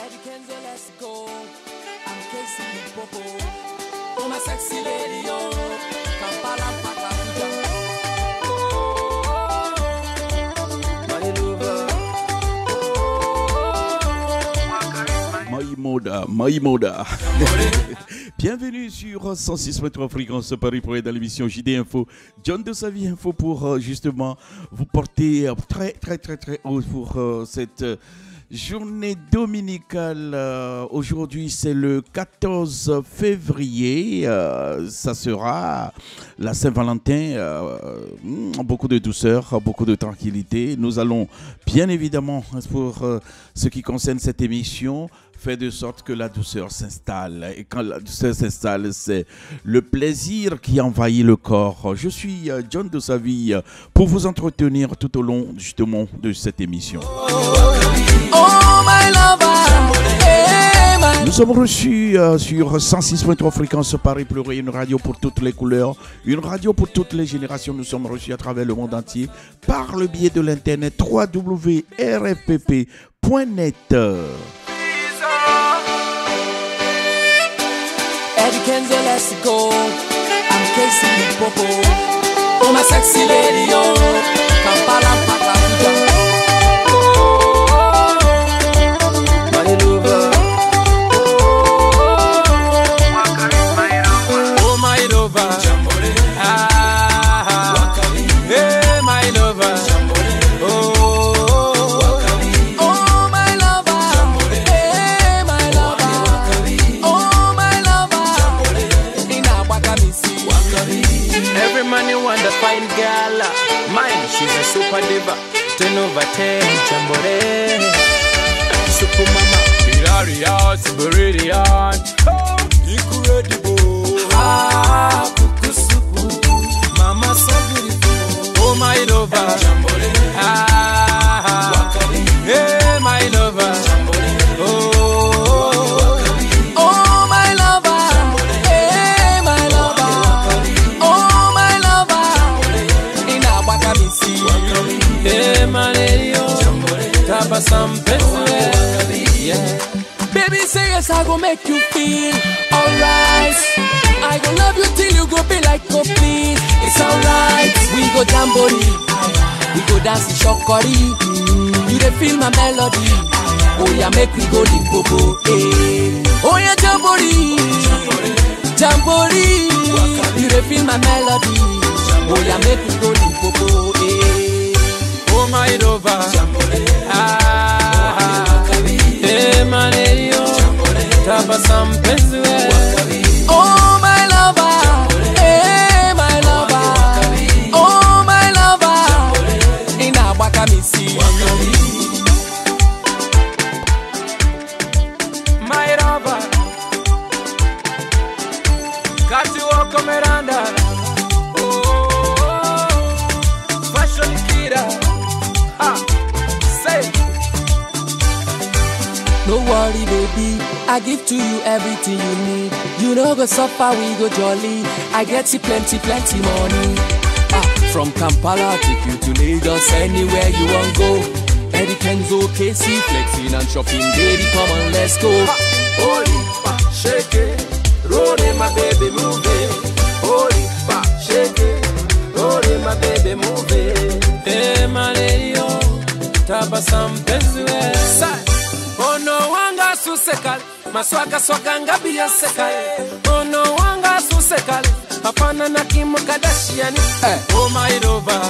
Eddie Kenzo, let's go. I'm Casey Popo. Oh, my sexy lady, oh. Kampala, Pakapuja. Maïmoda. Bienvenue sur 106.3 fréquence Paris pour être dans l'émission JD Info. John de Savie Info pour justement vous porter très haut pour cette journée dominicale. Aujourd'hui c'est le 14 février. Ça sera la Saint-Valentin. Beaucoup de douceur, beaucoup de tranquillité. Nous allons bien évidemment pour ce qui concerne cette émission faire de sorte que la douceur s'installe. Et quand la douceur s'installe, c'est le plaisir qui envahit le corps. Je suis John de Savie pour vous entretenir tout au long justement de cette émission. Nous sommes reçus sur 106.3 fréquence Paris Pluriel, une radio pour toutes les couleurs, une radio pour toutes les générations. Nous sommes reçus à travers le monde entier par le biais de l'internet www.rfpp.net. Eddie Kenzo, let's go. I'm Casey Popo. Oh, my sexy lady, oh. Kampala, Pakapuja. My lover. Oh, my lover. Ah, hey, my lover. Fine girl, mine, she's a super diva. 10 over 10, Jambore. Super mama, hilarious, brilliant. Oh, incredible. Ah, kukusupu. Mama so beautiful. Oh, my lover. Jambore. Ah, wakari. Hey, my lover. Jambore. Oh. Yeah. Baby, say yes, I go make you feel alright. I go love you till you go be like oh please. It's alright. We go jamboree, we go dance in shokori. You dey feel my melody. Oh yeah, make we go Limpopo. Hey. Oh yeah, jamboree, jamboree. You dey feel my melody. Oh yeah, make we go Limpopo. Hey. Oh my lover, ah, hey my lady, tabasam penzi we. Oh my lover, hey my lover, oh my lover, ina waka misi. My lover, kati wako meranda, oh, fashion kira. No worry, baby, I give to you everything you need. You know go suffer, we go jolly. I get you plenty money. From Kampala, take you to Lagos, anywhere you want go. Eddie Kenzo, KC, flexing and shopping, baby, come on, let's go. Holy fuck, shake it, roll it, my baby, move it. Holy fuck, shake it, roll it, my baby, move it. Hey, my lady, oh, tabasam penzuwe. Ono wanga susekal, maswaka swaka ngabi ya sekal. Ono wanga susekal, hapana na Kim Kardashian. Oh my lover,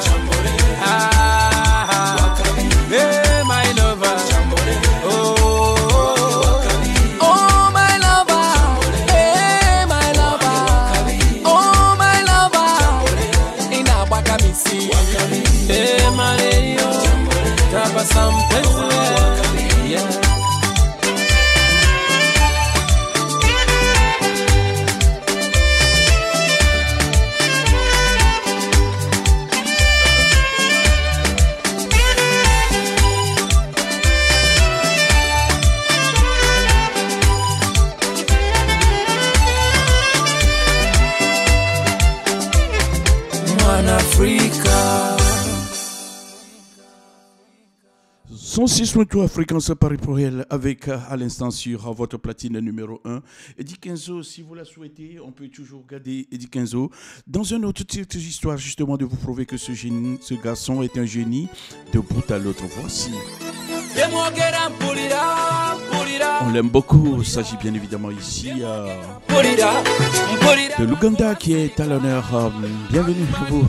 ah, hey my lover, oh, oh my lover, hey my lover, oh my lover, ina waka misi, hey my lady, tabasam penzuwe, yeah. 106.3 fréquence Paris pour elle avec à l'instant sur votre platine numéro 1. Eddie Kenzo, si vous la souhaitez, on peut toujours regarder Eddie Kenzo dans une autre histoire justement de vous prouver que ce garçon est un génie de bout à l'autre. Voici. On l'aime beaucoup, il s'agit bien évidemment ici de l'Ouganda qui est à l'honneur. Bienvenue à vous.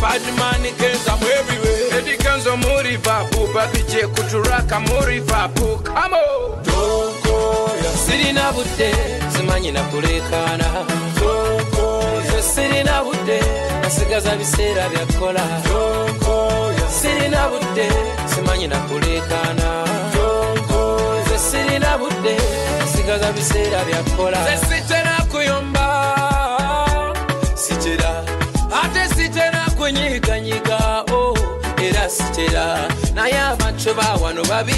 Bad money games, I'm everywhere. Eddie Kenzo Moriva, Bubaki J, Kuturaka Moriva, come on. Toko, Sirina Bude, Simania Purekana. Toko, Sirina Bude, Asigaza Visera Viacola. Toko, Sirina Bude, Simania Purekana. Toko, Sirina Bude, Asigaza Visera Viacola. Sitena Kuyomba, Sitera, Ate Sitena. Nyiga oh era sitera naye abantu bawano babi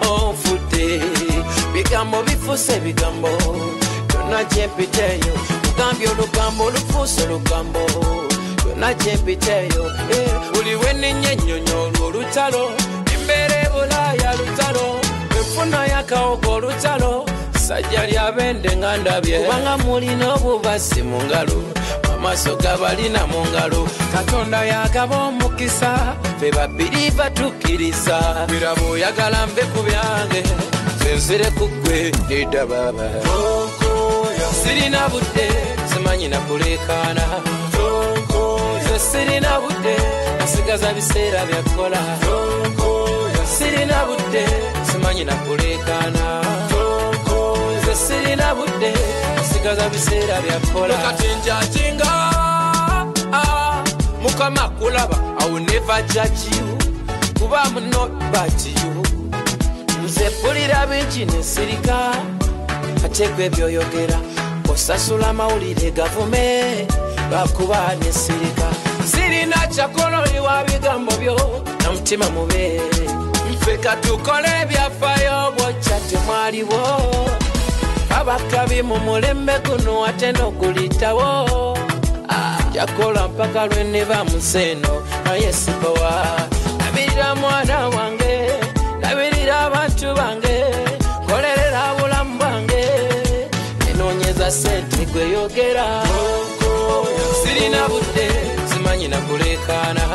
onfudde bigambo bifuse bigambo yonna gyempiteeyo mugambye olugambo olufuse olugambo yonna gyempiteeyo buli wenenya ennyonyo olwo olutalo embeera ebulaaya lutalo enfuna y'akawogo olutalo sajja lyabende nga ndabye kubanga mulina obubasi mu ngalo amaso gabalina mu ngalo katonda yagaba omukisa fe babiri batukiriza birabo oyagala nve ku byange nzire ku ggwe edda baba sirina budde simanyi nakulekaana nze sirina budde nasigaza biseera byakola sirina budde simanyi nakulekaana nze sirina budde nasigaza biseera byakola mukatinjatinga mukama kulaba I will never judge you kuba I'm not bad to you nze pulira bingi nesirika ate gwe byoyogera osasula amawulire gavume lwakuba nesirika sirina kyakololiwa bigambo byo na mutima mube mfe katukole ebyafaayo bwokya temwaliwo abakabi mu mulembe guno ate n'ogulitawo yakola mpaka lwenne bamuseno naye sibowa labirira mwana wange labirira abantu bange kolerera bulamu bwange enoonyeza sente gweyogera sirina budde simanyi nakulekaana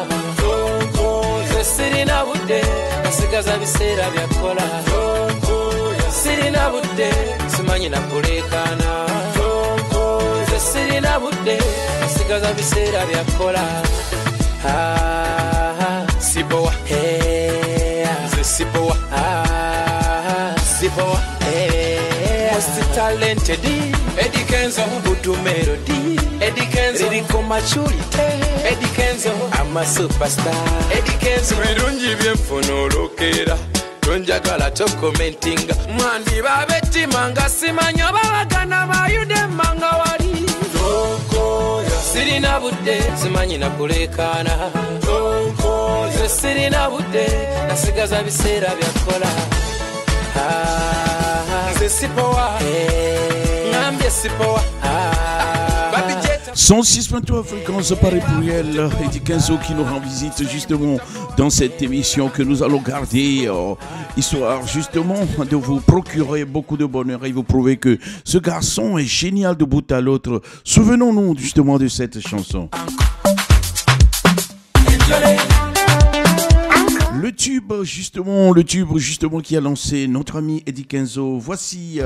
nze sirina budde nasigaza biseera byakola sirina budde simanyi nakulekaana nze sirina budde nasigaza biseera byakola sibowa nze sibowa sibowa most talented Eddie Kenzo Budu melody Eddie Kenzo lyrical maturity Eddie Kenzo I'm a superstar Eddie Kenzo birungi byenfuna olokera tonjagala tokomentinga mwandi babetima nga simanyi babagana bayudema nga wali sirina budde simanyi nakulekaana nze sirina budde nasigaza biseera byakola nze sipowa ngambye sipowa 106.3 fréquence Paris pour elle. Eddie Kenzo qui nous rend visite justement dans cette émission que nous allons garder histoire justement de vous procurer beaucoup de bonheur et vous prouver que ce garçon est génial de bout à l'autre. Souvenons-nous justement de cette chanson. Le tube justement qui a lancé notre ami Eddie Kenzo. Voici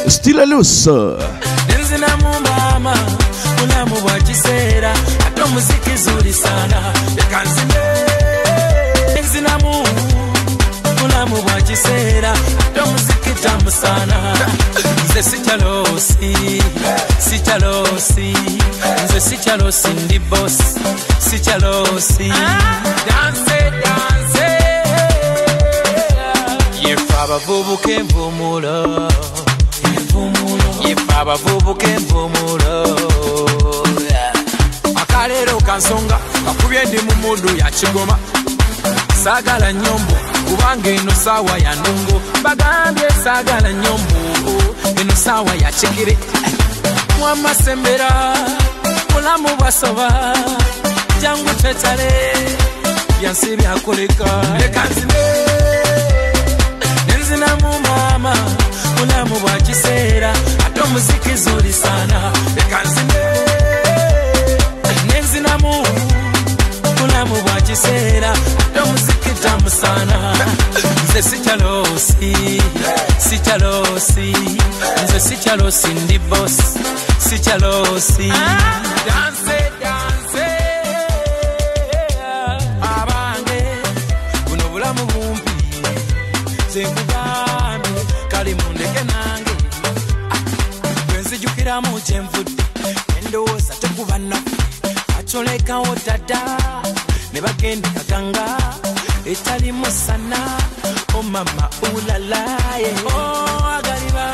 Still a loose. Nzina mumama mulamu bwa kiseera ate omuziki zuli sana ekanzine nzina mulamu bwa kiseera ate omuziki tamu sana nze sikyalosi nze sikyalosi ndi boss sikyalosi danse yefa abavubuka envumulo yefa abavubuka envumulo olwaleero kansonga kakubye ndi mu mudu ya kigoma saagala nyombo kubanga eno saawa ya ndongo bagambye saagala nyombo eno saawa ya kigere mwamasembera mulamu bwasoba jangu tetale byansi byakoleka leka nzine nenzinamu mama mulamu bwa kiseera ate omuziki zuli sana leka nzine nenzinamu mulamu bwa kiseera ate omuziki tamu sana nze sikyalosi sikyalosi nze sikyalosi ndi boss sikyalosi danse danse abange buno bulamu bumpi zenkugambye kali mundeke nange bwenzijukiramu kyenvudde endowooza tekuba naffe acolekawo dada ne bagenda kaganga etali musana o mama ulalaye agaliba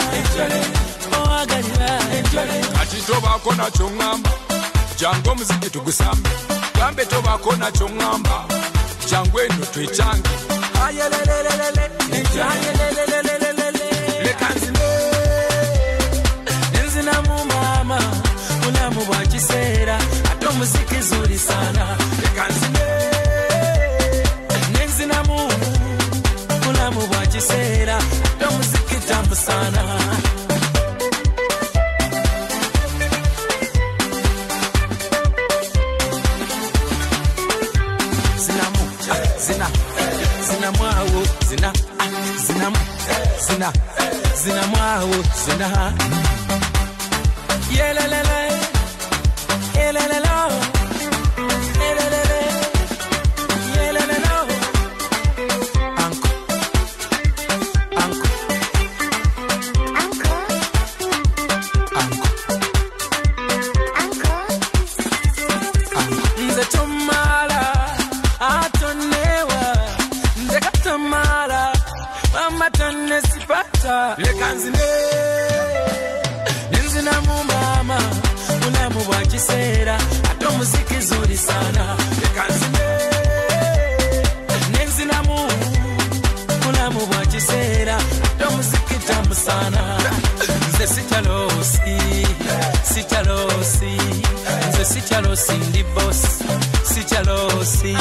ati tobaako nakyo ŋŋamba jangu omuziki tugusambe gambe tobaako nakyo ŋŋamba jangu eno twekyange leka nzine nenzinamu mama mulamu bwa kiseera ate omuziki zuli sana leka nzine nenzinamu mulamu bwa kiseera ate omuziki tamu sana zina mwawo zina yelelele yelelelo yelelele yelelelo anko anko anko nze tomala atonewa nze katamala mama tonne sipata leka nzine nenzinamu mama mulamu bwa kiseera ate omuziki zuli sana leka nzine nenzinamu mulamu bwa kiseera ate omuziki tamu sana nze sikyalosi sikyalosi nze sikyalosi ndi boss sikyalosi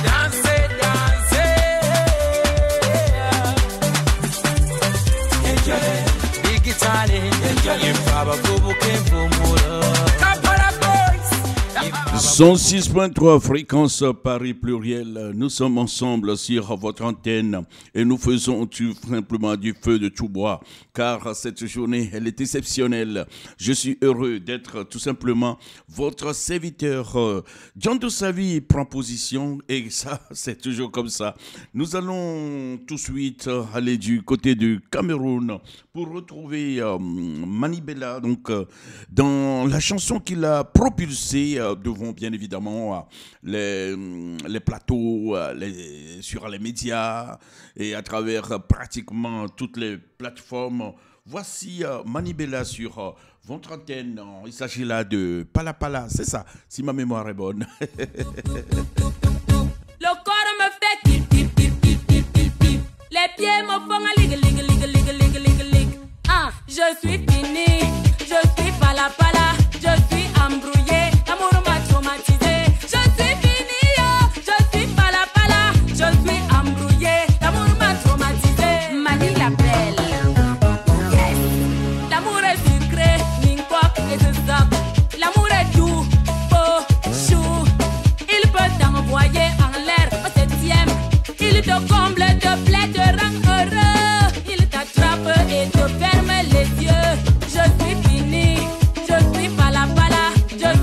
danse danse digitale yemfa abavubuka envumulo 106.3 fréquence Paris pluriel. Nous sommes ensemble sur votre antenne et nous faisons tout simplement du feu de tout bois car cette journée elle est exceptionnelle. Je suis heureux d'être tout simplement votre serviteur. John Dosavi prend position et ça c'est toujours comme ça. Nous allons tout de suite aller du côté du Cameroun pour retrouver Manibela donc dans la chanson qu'il a propulsée devant bien évidemment les plateaux sur les médias et à travers pratiquement toutes les plateformes. Voici Manibela sur votre antenne. Il s'agit là de Pala Pala, c'est ça, si ma mémoire est bonne. Le corps me fait tip tip tip tip tip tip tip. Les pieds me font un lig lig lig lig lig lig lig. Ah, je suis fini, je suis Pala Pala, je suis embrouillé, l'amour m'a traumatisé. Je suis fini, oh, je suis Pala Pala, je suis embrouillé, l'amour m'a traumatisé. Mani la belle, yes. L'amour est sucré, n'importe et de ça. L'amour est doux, beau, chou. Il peut t'envoyer en l'air au 7e. Il te comble, te plaît, te rend heureux. Il t'attrape et te ferme les yeux. Je suis fini, je suis Pala Pala, je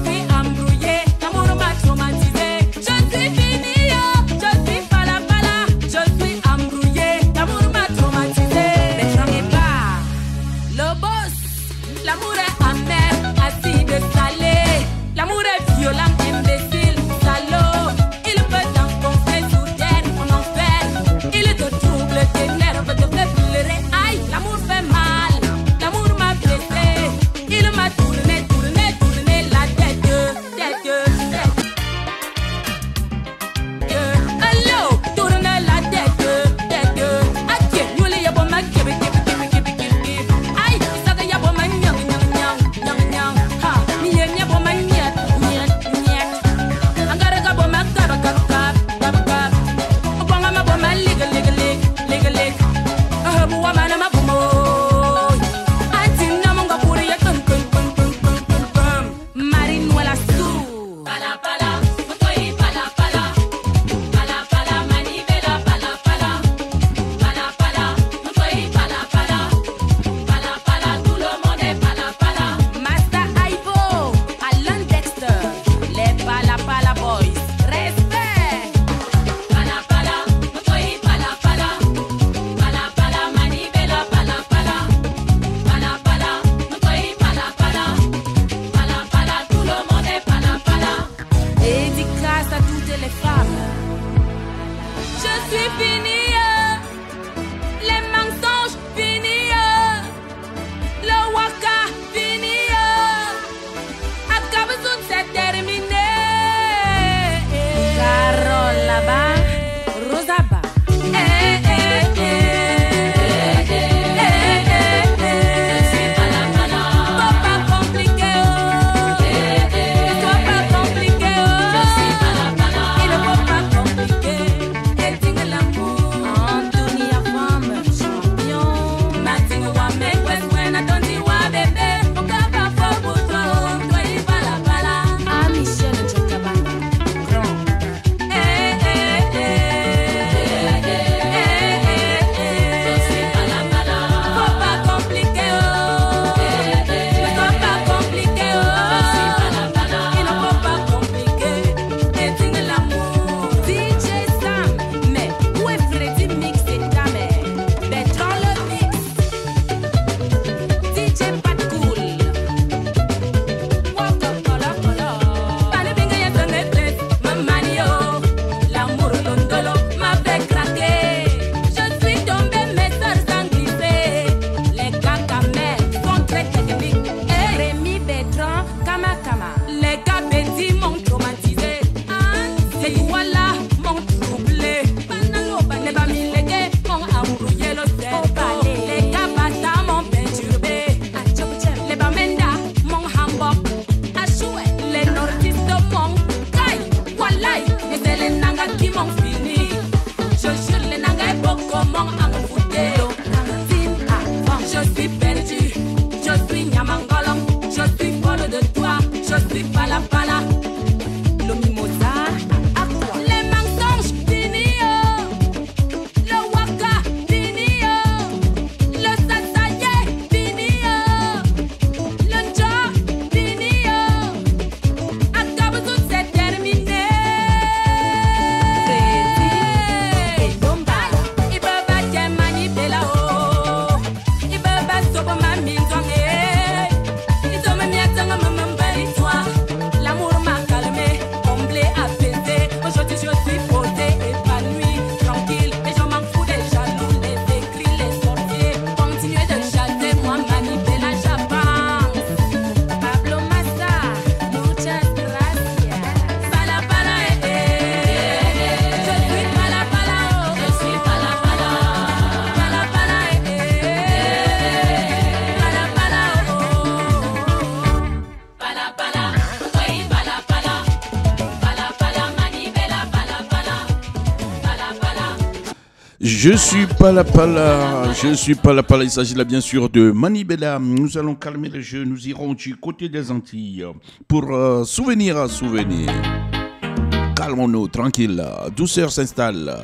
chez les femmes. Je suis finie, les mensonges finis, le waka fini, Akabazout c'est terminé. Carole là-bas, Rosaba. Je suis pas la pala, je suis pas la pala. Il s'agit là bien sûr de Manibela. Nous allons calmer le jeu, nous irons du côté des Antilles pour souvenir à souvenir. Calmons-nous, tranquille, douceur s'installe.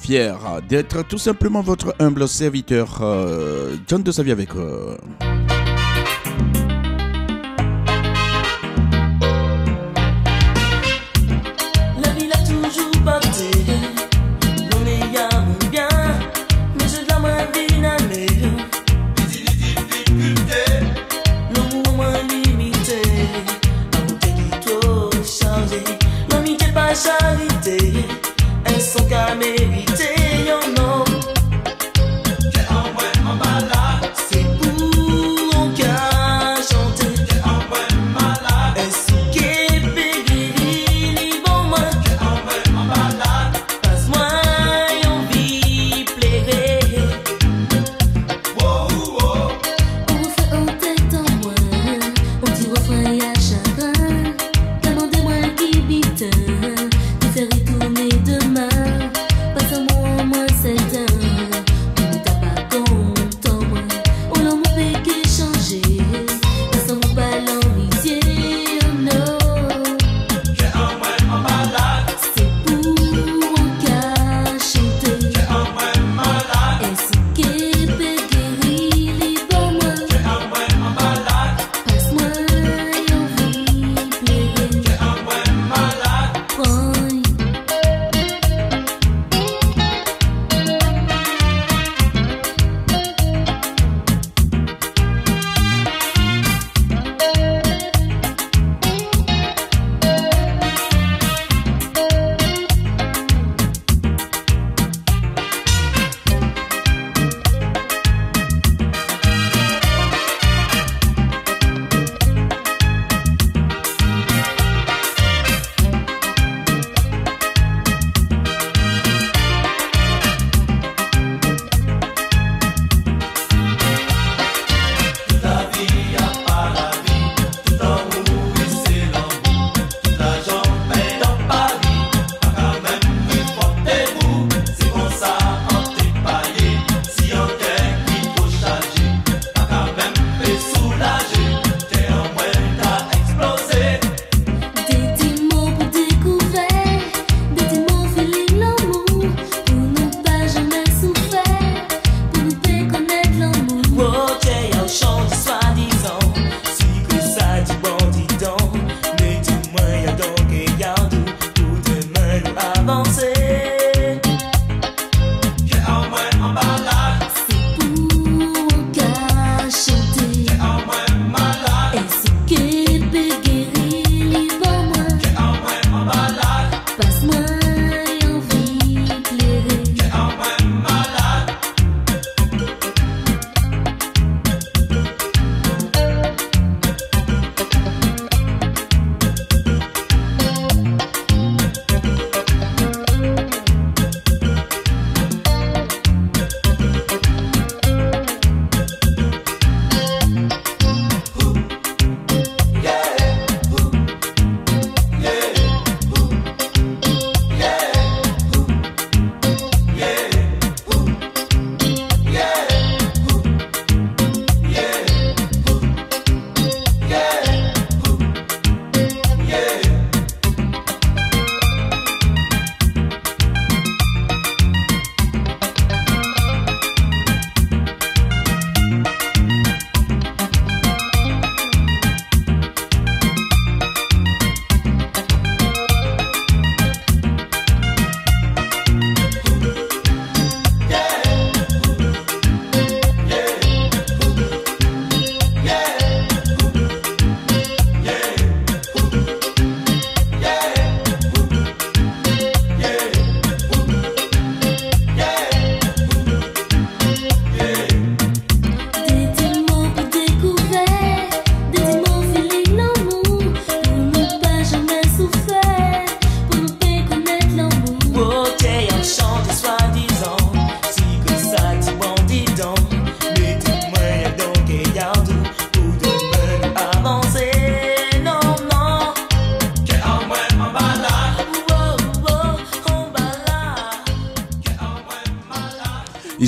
Fier d'être tout simplement votre humble serviteur, John de Savie avec La ville a toujours battu, l'on est à mon bien, mais je dois moins dynamique. L'amour moins limité, amour qui trop chargé, l'amitié pas charité. Elles sont qu'à mériter, y'en a. C'est pour un cas chanter. Elles sont qu'à périr, les bons mots. Passe-moi, y'en vie plairait. On refait en tête en moi, on dit refrain et à chagrin. Demandez-moi qui bitin. Faire retourner demain, pas un mot moins certain. On ne t'a pas content, moi. On l'a mon péché changé, pas un mot pas l'amitié, oh non. C'est pour un cas chanter. Est-ce qu'elle peut guérir les bons mots? Passe-moi, y'en vie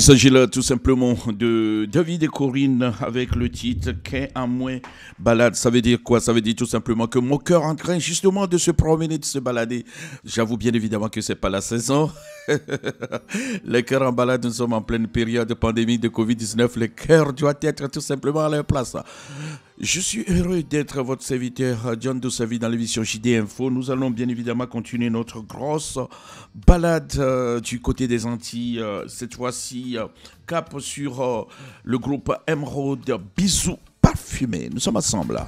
Il s'agit là tout simplement de David et Corinne avec le titre Qu'est un moins balade. Ça veut dire quoi? Ça veut dire tout simplement que mon cœur est en train justement de se promener, de se balader. J'avoue bien évidemment que c'est pas la saison. Le cœur en balade, nous sommes en pleine période de pandémie de Covid-19. Le cœur doit être tout simplement à leur place. Je suis heureux d'être votre serviteur John Dosavi dans l'émission JD Info. Nous allons bien évidemment continuer notre grosse balade du côté des Antilles. Cette fois-ci, cap sur le groupe Emerald, Bisous parfumés. Nous sommes ensemble là.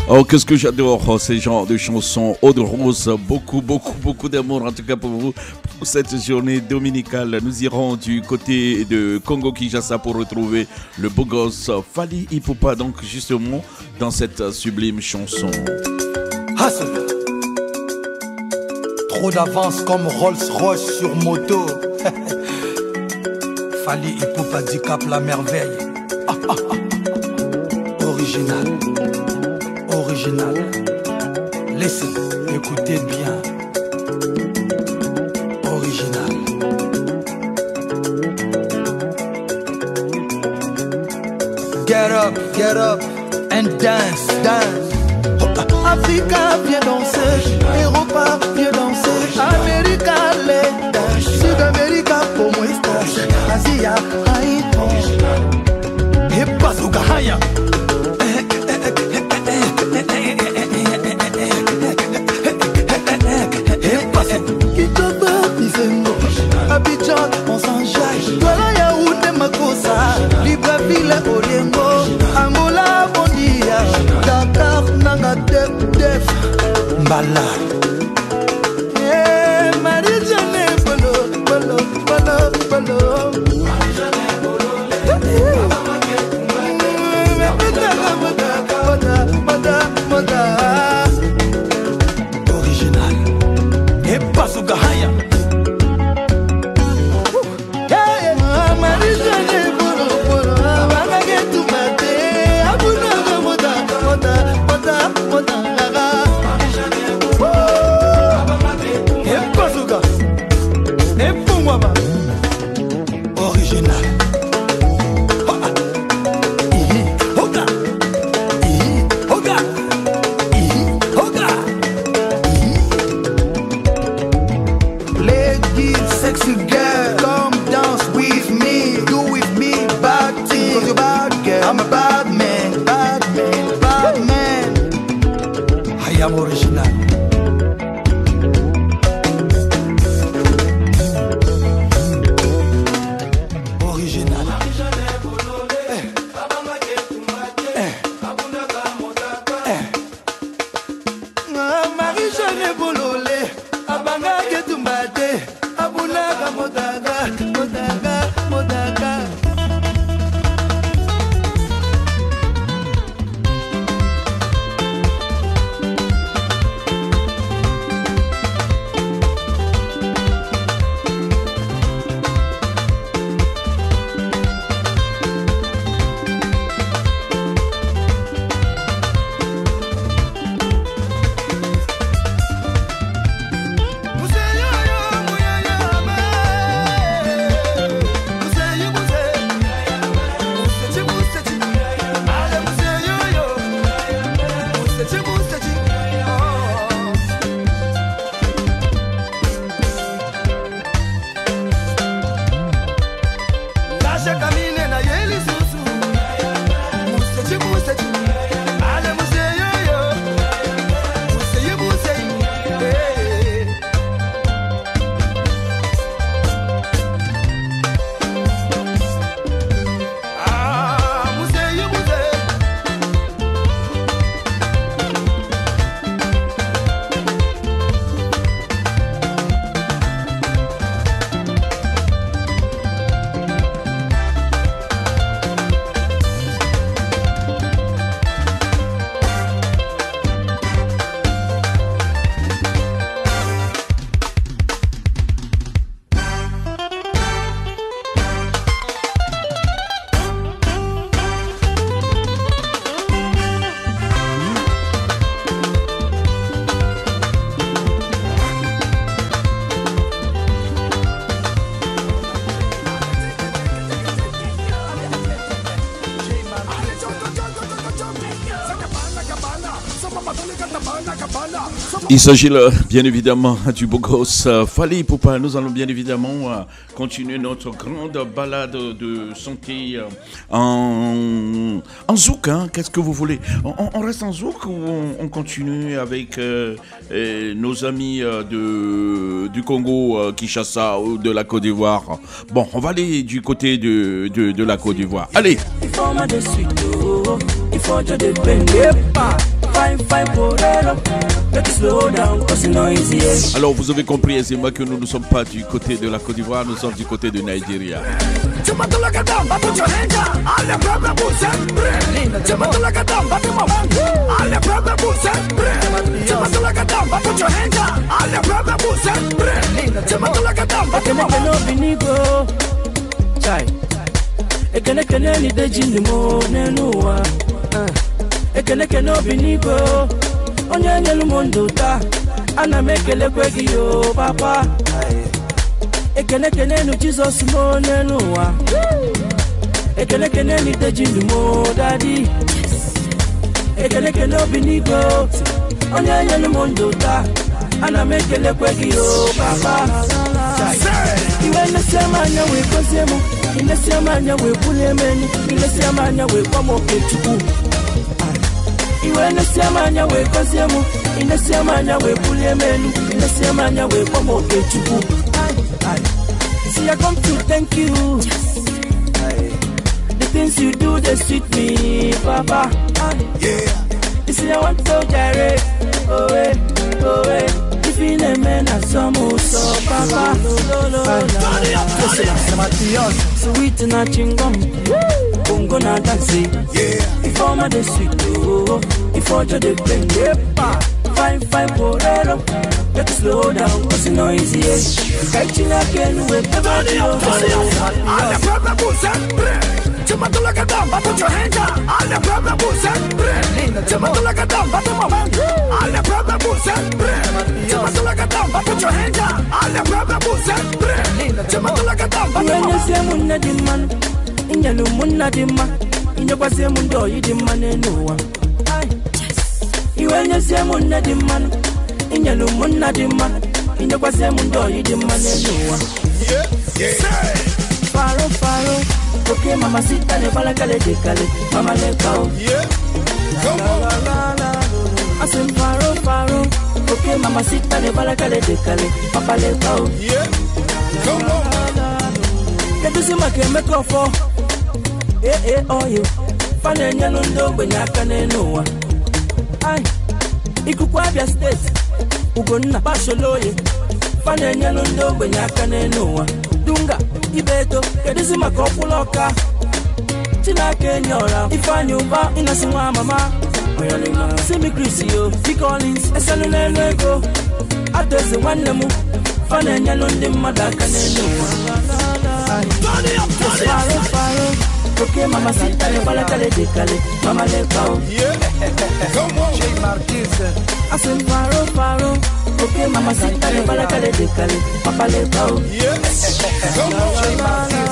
Oh, qu'est-ce que j'adore ces genres de chansons. Eau de rose, beaucoup d'amour en tout cas pour vous. Pour cette journée dominicale, nous irons du côté de Congo-Kinshasa pour retrouver le beau gosse Fally Ipupa, donc justement dans cette sublime chanson. Hustle. Trop d'avance comme Rolls-Royce sur moto. Fally Ipupa du Cap la merveille. Original. Laissez, écoutez bien. Original. Get up and dance. Africa, viens danser. Europa, viens danser. America, let dance. Sud-America, pour moi, stage. Asia, Haïto. Et Bazooka, Haya. Abidjan, on s'enjaille. Douala Yaoundé Makossa, Libreville, Oliengo, Angola, Bondia, Dakar, Nanga, Def, Mbala. Marie-Jeanne, Bolo. Original. Et Bazooka Haya. Moda. original. Original. Marie-Jeanne Bololé, abanga ketumbate, abunaga modaga, modaga, modaga. Il s'agit là, bien évidemment, du beau gosse Fally Ipupa. Nous allons bien évidemment continuer notre grande balade de santé en zouk. Hein. Qu'est-ce que vous voulez? On reste en zouk ou on continue avec nos amis du Congo, Kinshasa ou de la Côte d'Ivoire? Bon, on va aller du côté de la Côte d'Ivoire. Allez! Alors vous avez compris aisément que nous ne sommes pas du côté de la Côte d'Ivoire, nous sommes du côté de Nigeria. Onye nyelu mondo ta ana mekele kwegi yo papa ekene nu Jesus mo nenu wa ekene ni dejinu mo daddy ekene obinigo onye nyelu mondo ta ana mekele kwegi yo papa iwe na sema nya we kozemu ina sema nya we kulemeni ina sema nya we kwa mokechuku iwe nesiamanya we kozemu inesiamanya we puliemenu inesiamanya we kwa mokechuku. See I come to thank you. The things you do they sweet me, Papa. You see I want to direct. Oh eh. If in a man I saw so Papa. Sweet na chingom. Bongo na dance. If all my days sweet oh. If all your day bring fine porero. Let's slow down, cause it's not easy. Catching again with everybody else. All the problem was Tomato put your hands up. All the problem was Tomato all the problem was Tomato put your hands up. All the problem was Tomato when you say munna di man, inyalu munna di ma, inyakwa say mundo yi di man no one. When you say munna di man, inyalu munna di ma, inyakwa say mundo yi di man no one. Faro. Okay, mama sita ne bala kale de kale, mama le kao. Yeah, come on. Asim faro faro. Okay, mamacita le bala kale de kale. Papa le kao. Yeah, come on. Que tu se ma que me trofo. Oh you. Fane nyano ndo benyaka nenoa. Ai. Ikuku Abia State. Ugonna Basholoye. Fane nyano ndo benyaka nenoa. Dunga Ibeto. Que tu se ma kopuloka. Tina Kenyora. Ifanye uba inasimwa mama. Simi Crisio, P. Collins, Esalune Nego. Atese Wanemu, Fane Nyano Ndi Madaka Nenu. Faro, faro. Okay, mama sita le bala kale de kale. Mama le kao. Yeah, come on. J. Marquez. Asim faro, faro. Okay, mama sita le bala kale de kale. Papa le kao. Yeah, come on. J. Marquez.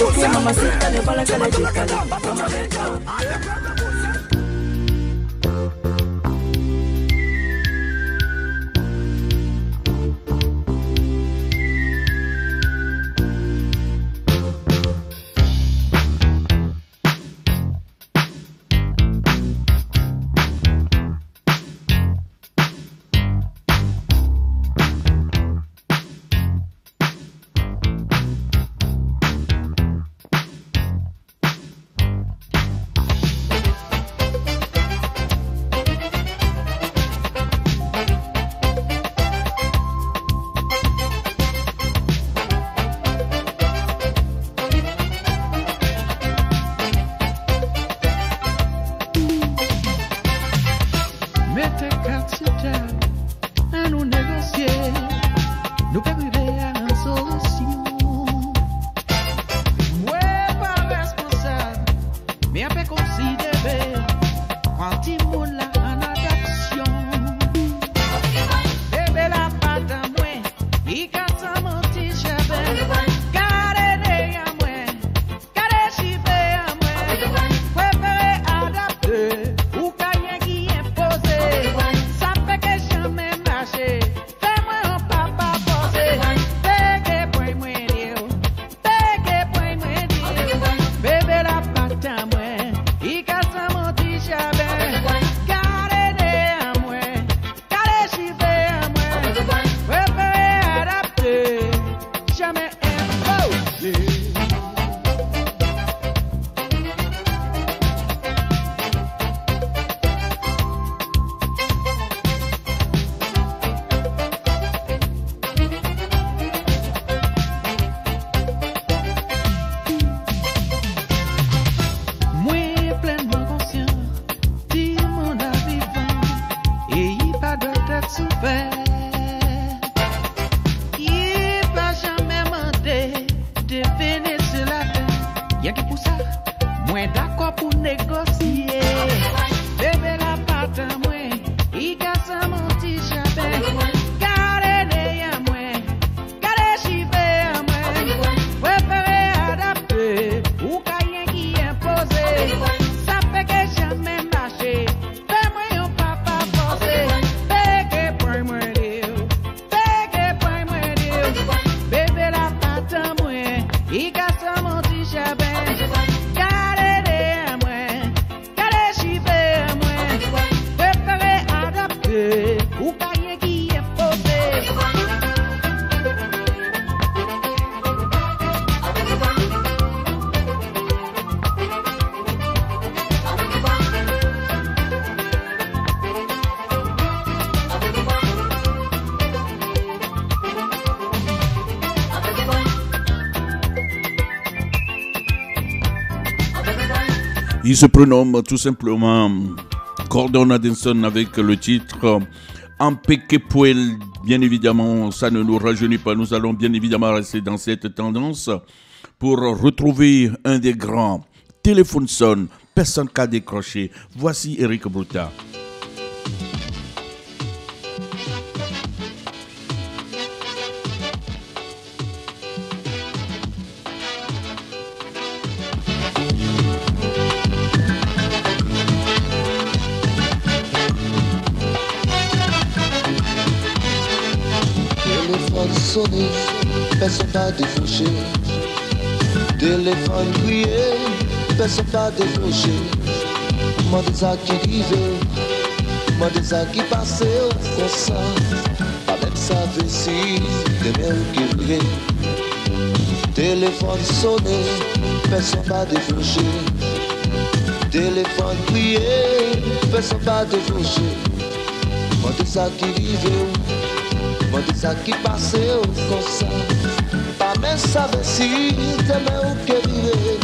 Okay, mama sita le bala kale de kale. Mama le kao. Il se prénomme tout simplement Gordon Addison avec le titre Ampekepuel. Bien évidemment, ça ne nous rajeunit pas. Nous allons bien évidemment rester dans cette tendance pour retrouver un des grands. Téléphone sonne, personne n'a décroché. Voici Eric Bruta. Sonné, personne n'a décroché. Téléphone crié, personne n'a décroché. Moi des ça qui rive, moi des ça qui passe comme ça. Pas même ça veut si demain qui brille. Téléphone sonné, personne pas décroché. Téléphone prié, personne pas décroché. Moi des ça qui rive, moi des ça qui passe comme ça. Pas même ça veut si demain qui brille.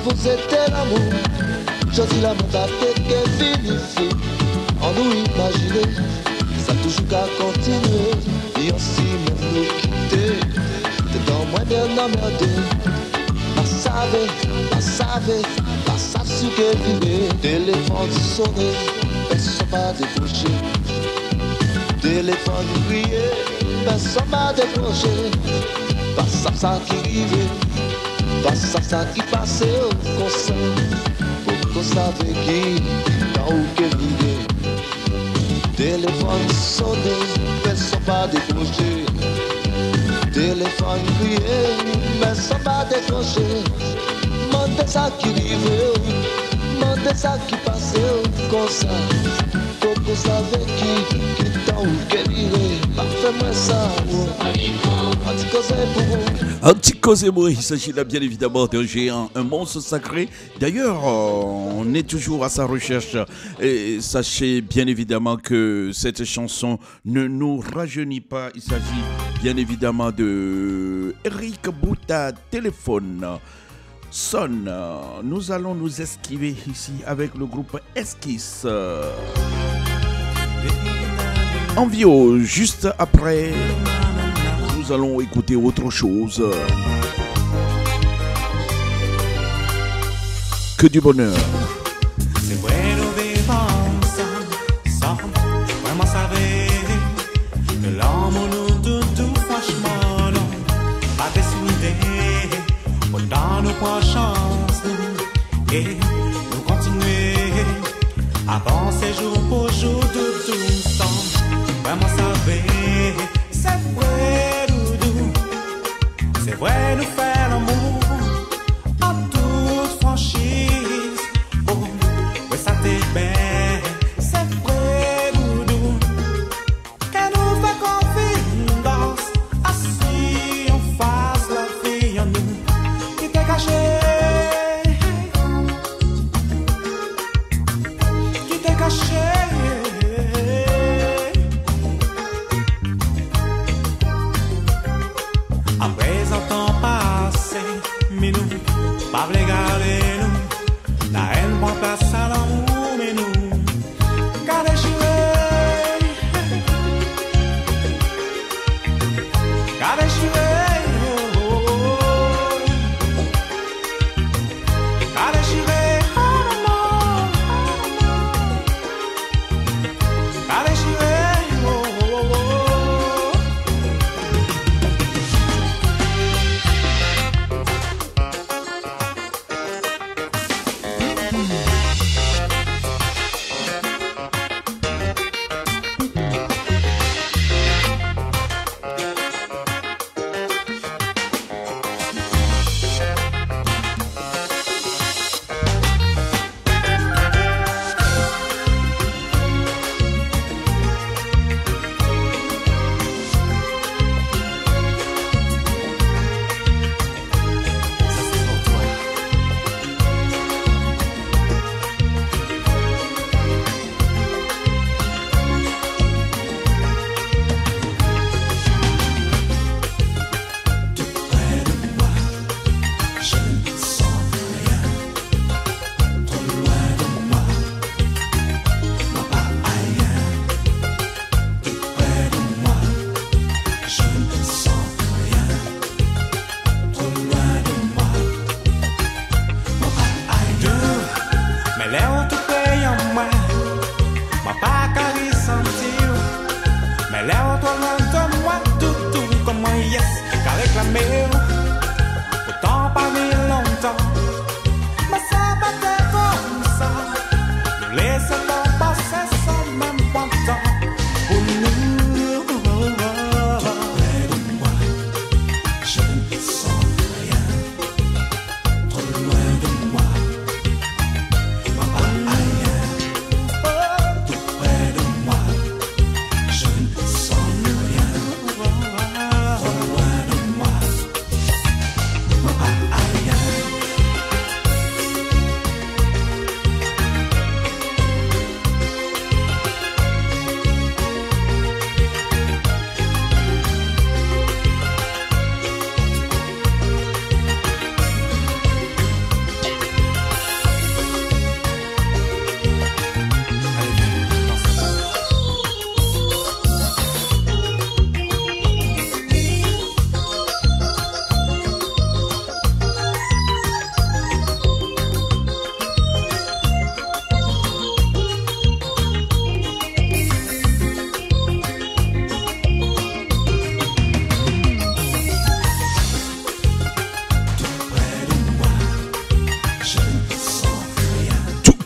Vous êtes l'amour, choisis la mentalité qui finit. En nous imaginer, ça toujours qu'à continuer. Et aussi même nous quitter, t'es dans moins bien emmerdé. Pas savez, pas savez, pas savez ce que vivez. Téléphone sonné, personne pas décroché. Téléphone crié, personne pas décroché. Pas ça qui arrive. Pas ça qui passe au conseil. Pour qu'on sache qui, dans où qu'est vivre. Téléphone sonné, personne pas décroché. Téléphone crié, personne pas décroché. Mandez ça qui arrive, mandez ça qui passe au conseil. Pour qu'on sache qui, dans où qu'est vivre. Fais-moi ça, Anticosemo, il s'agit là bien évidemment d'un géant, un monstre sacré. D'ailleurs, on est toujours à sa recherche. Et sachez bien évidemment que cette chanson ne nous rajeunit pas. Il s'agit bien évidemment de Eric Bouta, téléphone. Sonne. Nous allons nous esquiver ici avec le groupe Esquisse. En bio, juste après, nous allons écouter autre chose que du bonheur. C'est bueno vivre sans vraiment savoir que l'homme nous tout franchement non, pas décidé, autant nous prend chance et nous continuer à avancer jour pour jour tout ensemble. Vraiment savoir, c'est vrai doudou, c'est vrai nous faire l'amour en toute franchise. Oh, ouais ça t'est bien, c'est vrai doudou, qu'elle nous fait confiance, assis en face la vie en nous, qui t'est caché, qui t'est caché. Pas regarder nous, la haine prend place à l'amour, mais nous, gardez jouer, gardez jouer, gardez jouer, gardez jouer.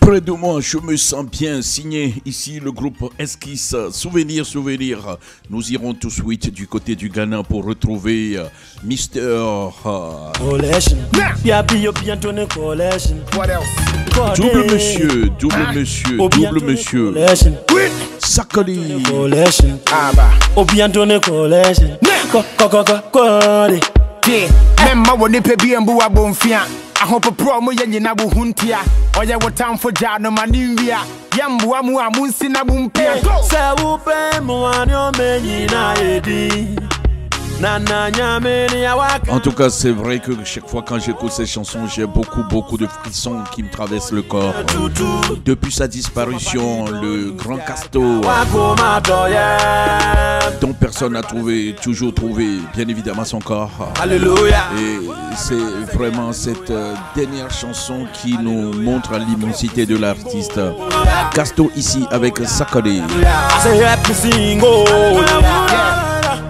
Près de moi, je me sens bien. Signé ici le groupe Esquisse. Souvenir. Nous irons tout de suite du côté du Ghana pour retrouver Mister. Double monsieur. Sakali. Memma woni pe bi embu abonfia ahopopro mo yanyina bu huntia oye wotam fo jano manimvia yambu amu amunsi na bumpia se upe mo anyo menyina edi. En tout cas, c'est vrai que chaque fois quand j'écoute ces chansons, j'ai beaucoup de frissons qui me traversent le corps. Depuis sa disparition, le grand Casto, dont personne n'a toujours trouvé, bien évidemment, son corps. Alléluia. Et c'est vraiment cette dernière chanson qui nous montre l'immensité de l'artiste. Casto ici avec Sakali.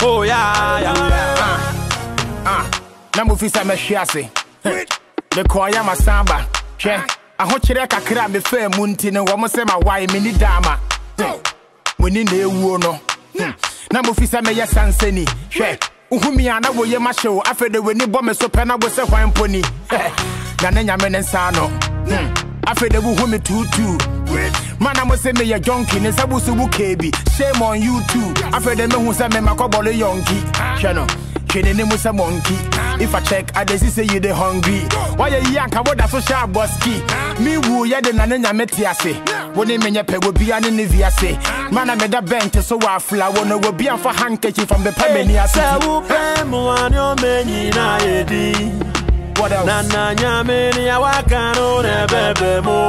Oh yeah. Namufisa meshiase. The choir masamba. Che. Ahochire kakra me fe munti ne wo mo se ma wai mini dama. Muni na ewu no. Namufisa me yesanseni. Hwe. Uhumi ana wo ye ma show afede weni bo me so pe na bo se hwan poni. Na na nyame ne nsa no. Afede wo humi tutu. Man, I'm say me a junkie, ne sabusu bukebi. Shame on you too. After them who say me makobole yonki. Chano, chene ne musa monkey. If I check, I just say you the hungry. Why you yank about that social boski? Me woo ya de nanya metiase. When they menya pe will be an inviase. Man, I made a bank to so I fly. One will be for handkerchief from the Pemenia. What else? Nana nyameni ya wakano ne bebe mo.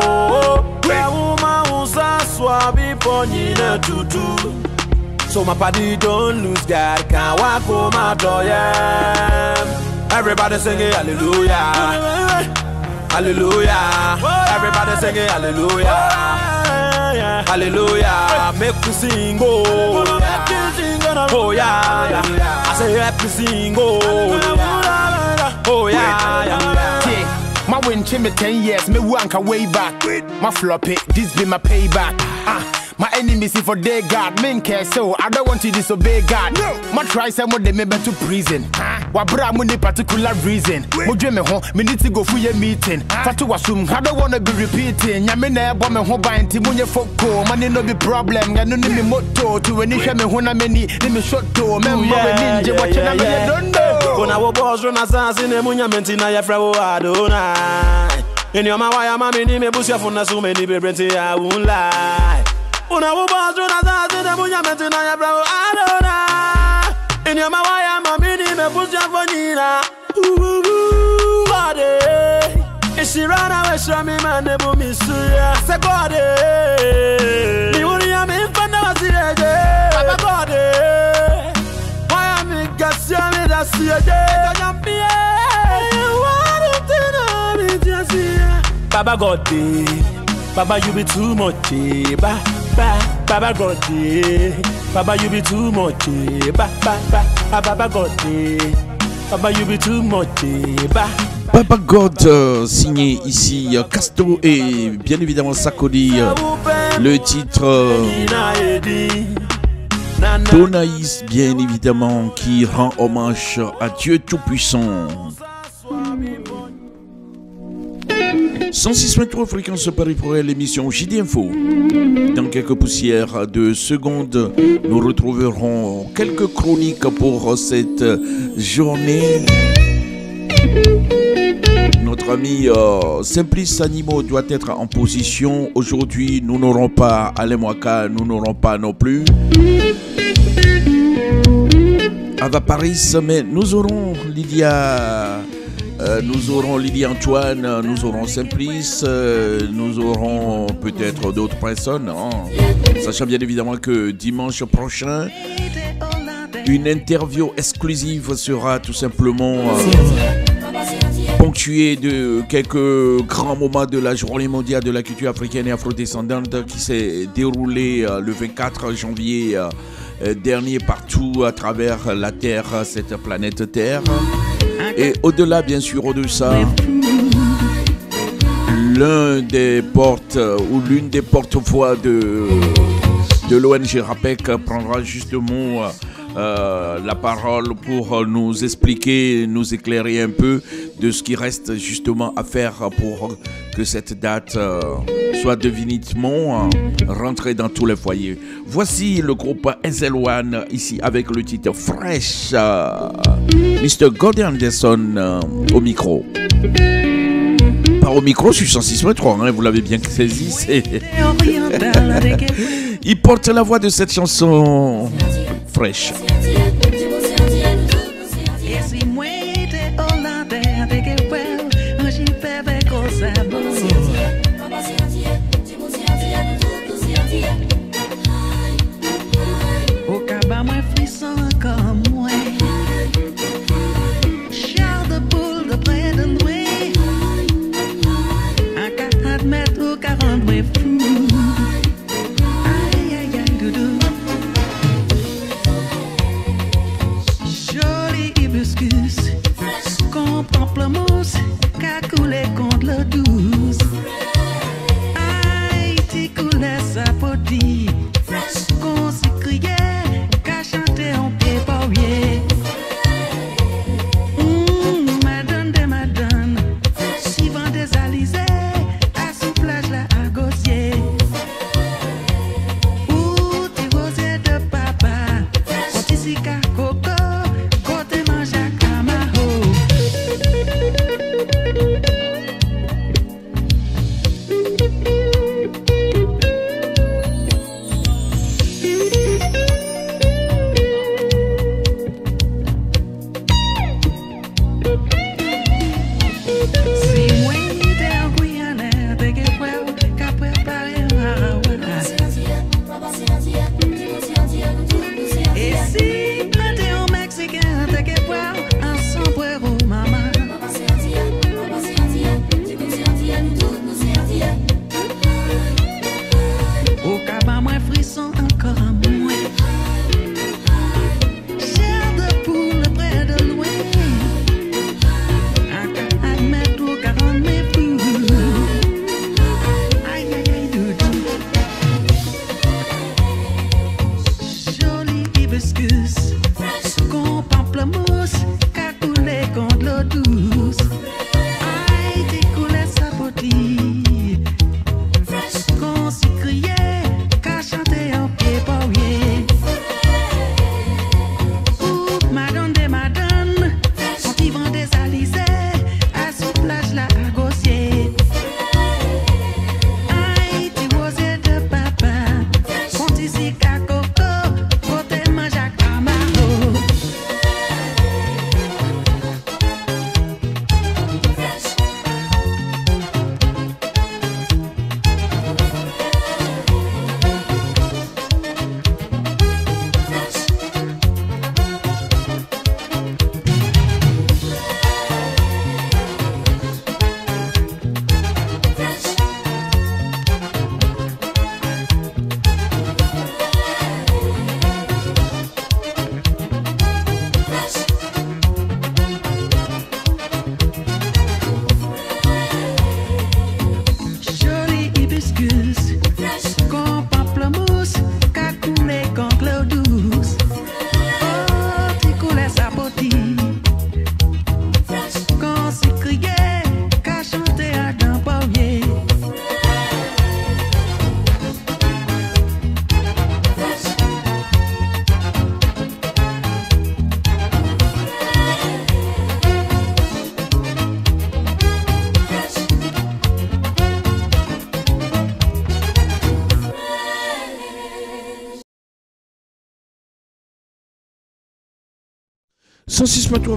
So my body don't lose God, can't walk on my door. Everybody singing hallelujah, hallelujah. Everybody singing hallelujah, hallelujah. Make me sing, oh yeah. I say happy sing, oh yeah. My win me 10 years, me wanka way back. My floppy, this be my payback. My enemies if for they God, men care so I don't want to disobey God. My try some of them me to prison. Wabra money particular reason. Mo dream me home, me need to go for your meeting. Fatu assume I don't wanna be repeating. Yame na ebo me home by inti munye foko. Money no be problem. Ga no ni me moto to any shame me hona many. Ni me shot to. Member ninja watching na me don't know. Kona wo boss run asasi ne munya menti na ya fra wo Adonai. In your mawaya mami ni me busia funa so many be brenti I won't lie. Una wo boss run asasi ne munya menti na ya fra wo Adonai. In your mawaya mami ni me busia fonina. Body. She ran away from me man ne bu misuya. Se body. Ni uri ya me fana wasirege. Baba body. Baba God, Baba you be too much, Baba God, Baba you be too much, Baba God, Baba you be too much, Baba God, signé ici Casto et bien évidemment Sakoli, le titre Donaïs, bien évidemment, qui rend hommage à Dieu Tout-Puissant. 106.3 fréquence Paris pour l'émission JD Info. Dans quelques poussières de secondes, nous retrouverons quelques chroniques pour cette journée. Notre ami Simplice Animo doit être en position. Aujourd'hui, nous n'aurons pas Alain Mwaka, nous n'aurons pas non plus Ava Paris, mais nous aurons Lydia Antoine, nous aurons Simplice, nous aurons peut-être d'autres personnes, hein. Sachant bien évidemment que dimanche prochain, une interview exclusive sera tout simplement ponctuée de quelques grands moments de la journée mondiale de la culture africaine et afrodescendante qui s'est déroulée le 24 janvier dernier partout à travers la Terre, cette planète Terre. Et au-delà, bien sûr, au-delà, l'un des portes ou l'une des porte-voix de l'ONG RAPEC prendra justement la parole pour nous expliquer, nous éclairer un peu de ce qui reste justement à faire pour que cette date soit définitivement rentrée dans tous les foyers. Voici le groupe SL1 ici avec le titre Fresh. Mr. Gordon Anderson au micro. Pas au micro, je suis 106.3, hein, vous l'avez bien saisi. Il porte la voix de cette chanson Fresh.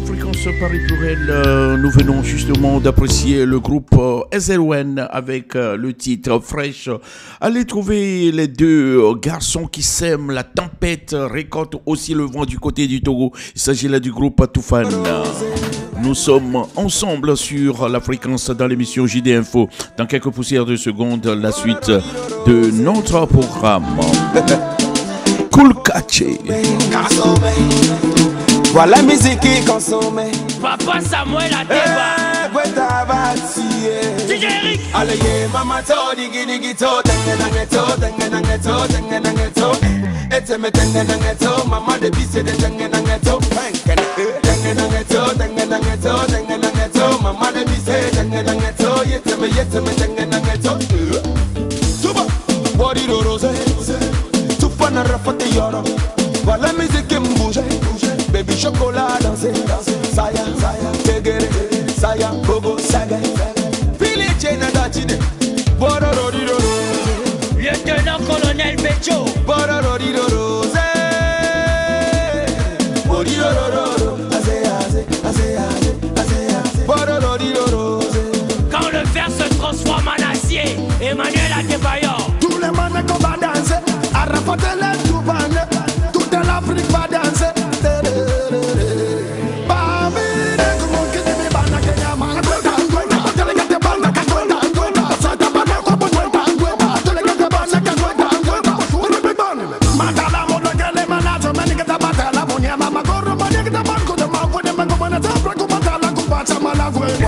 Fréquence Paris Pluriel, nous venons justement d'apprécier le groupe SL1 avec le titre Fresh. Allez trouver les deux garçons qui sèment la tempête, récoltent aussi le vent du côté du Togo. Il s'agit là du groupe Toufan. Nous sommes ensemble sur la fréquence dans l'émission JD Info. Dans quelques poussières de secondes, la suite de notre programme. Cool Catchy. Voilà la musique qui consomme. Papa Samuel a débat. DJ Eric. Alaye mama to digi digi to tengenangeto tengenangeto tengenangeto eteme tengenangeto mama de bise de tengenangeto tengenangeto tengenangeto tengenangeto mama de bise tengenangeto yeteme tengenangeto suba body rose tu pana rafate yoro voilà musique qui me bouge baby chocolat danser saya tegere saya gogo saga Lieutenant colonel Becho quand le fer se transforme en acier, Emmanuel Adebayor. Tous les manes qu'on va danser, à rapporter les toubanes, toute l'Afrique va danser.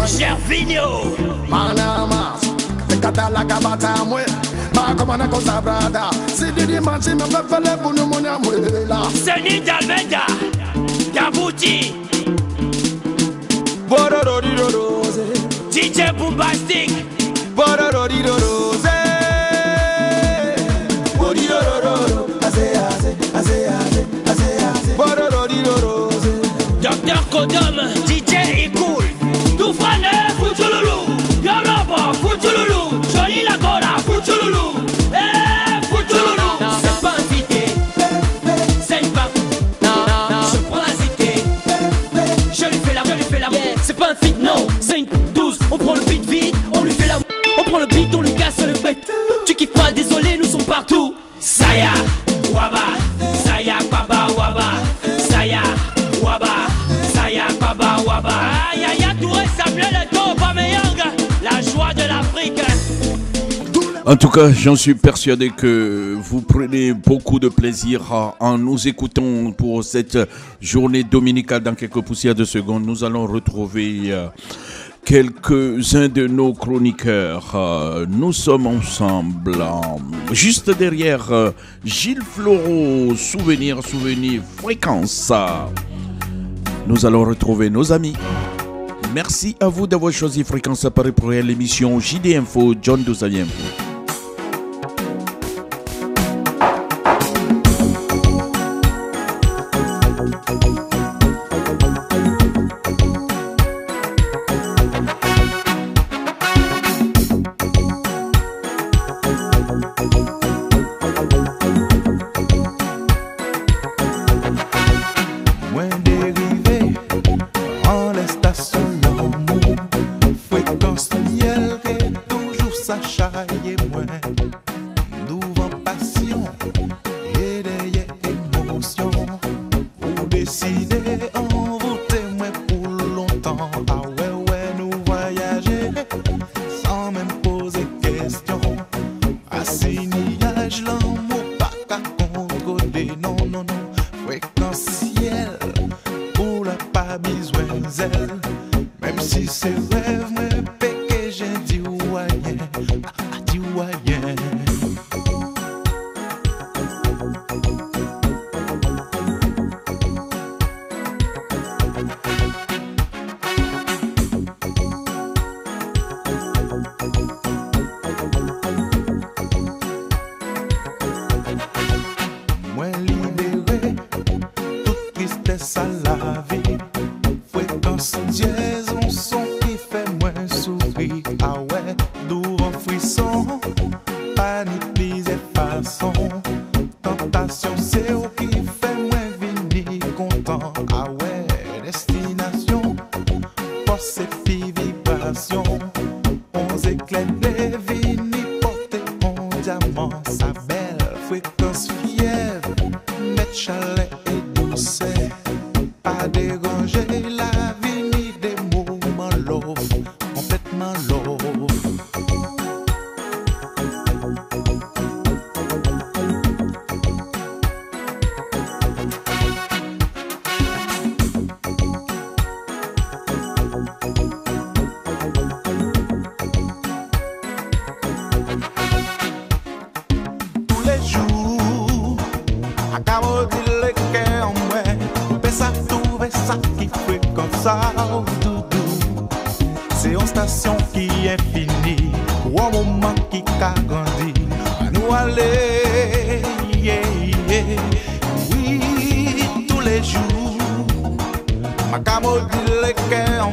Gervinho Manama, Catala Cabata, Macomana Cosabrada, Sidi Manchi, me fele Bunumonia Muela, Seni Dalveda Gabouti Bororori Rose DJ Bombastic Bororori Rose Borororo Bororori Rose Dr Kodom DJ Ikoul Toufane Fouchouloulou Yorobo Fouchouloulou Jolie Lagora Fouchouloulou Fouchouloulou c'est pas invité c'est pas je prends la cité je lui fais la c'est pas un fit non c'est une 12 on prend le beat vite on lui fait la on prend le beat on lui casse le bec tu kiffes pas désolé nous sommes partout Saya Waba Saya Baba Waba Saya Waba Saya Baba Waba Yaya Touré Samuel Eto'o Aubameyang la joie de l'Afrique. En tout cas, j'en suis persuadé que vous prenez beaucoup de plaisir en nous écoutant pour cette journée dominicale. Dans quelques poussières de secondes, nous allons retrouver quelques-uns de nos chroniqueurs. Nous sommes ensemble. Juste derrière Gilles Floro, souvenir, fréquence. Nous allons retrouver nos amis. Merci à vous d'avoir choisi Fréquence Paris pour l'émission JD Info, John Dosavi Info. ça, doudou. C'est une station qui est finie, ou un moment qui a grandi. À nous aller, yeah, yeah. Oui, tous les jours. Ma camo dit le cœur en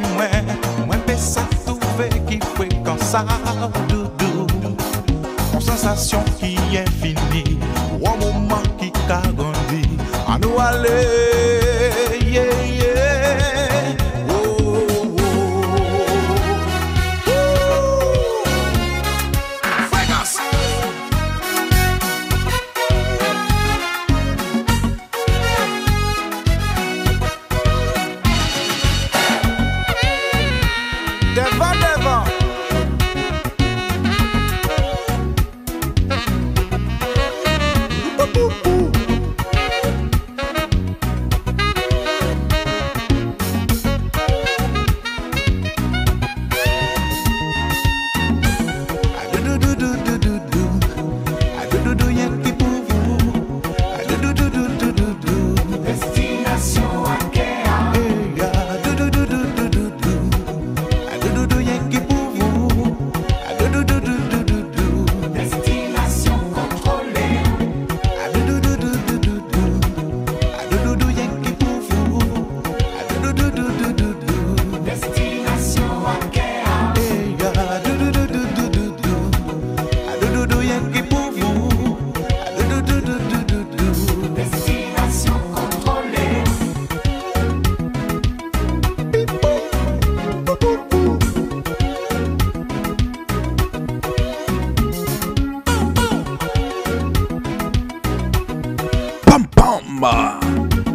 moi peut ça trouver qui fait comme ça, doudou. Une sensation qui est finie, ou un moment qui a grandi. À nous aller, yeah, yeah. Oh, oh, oh. Fréquence. Devant.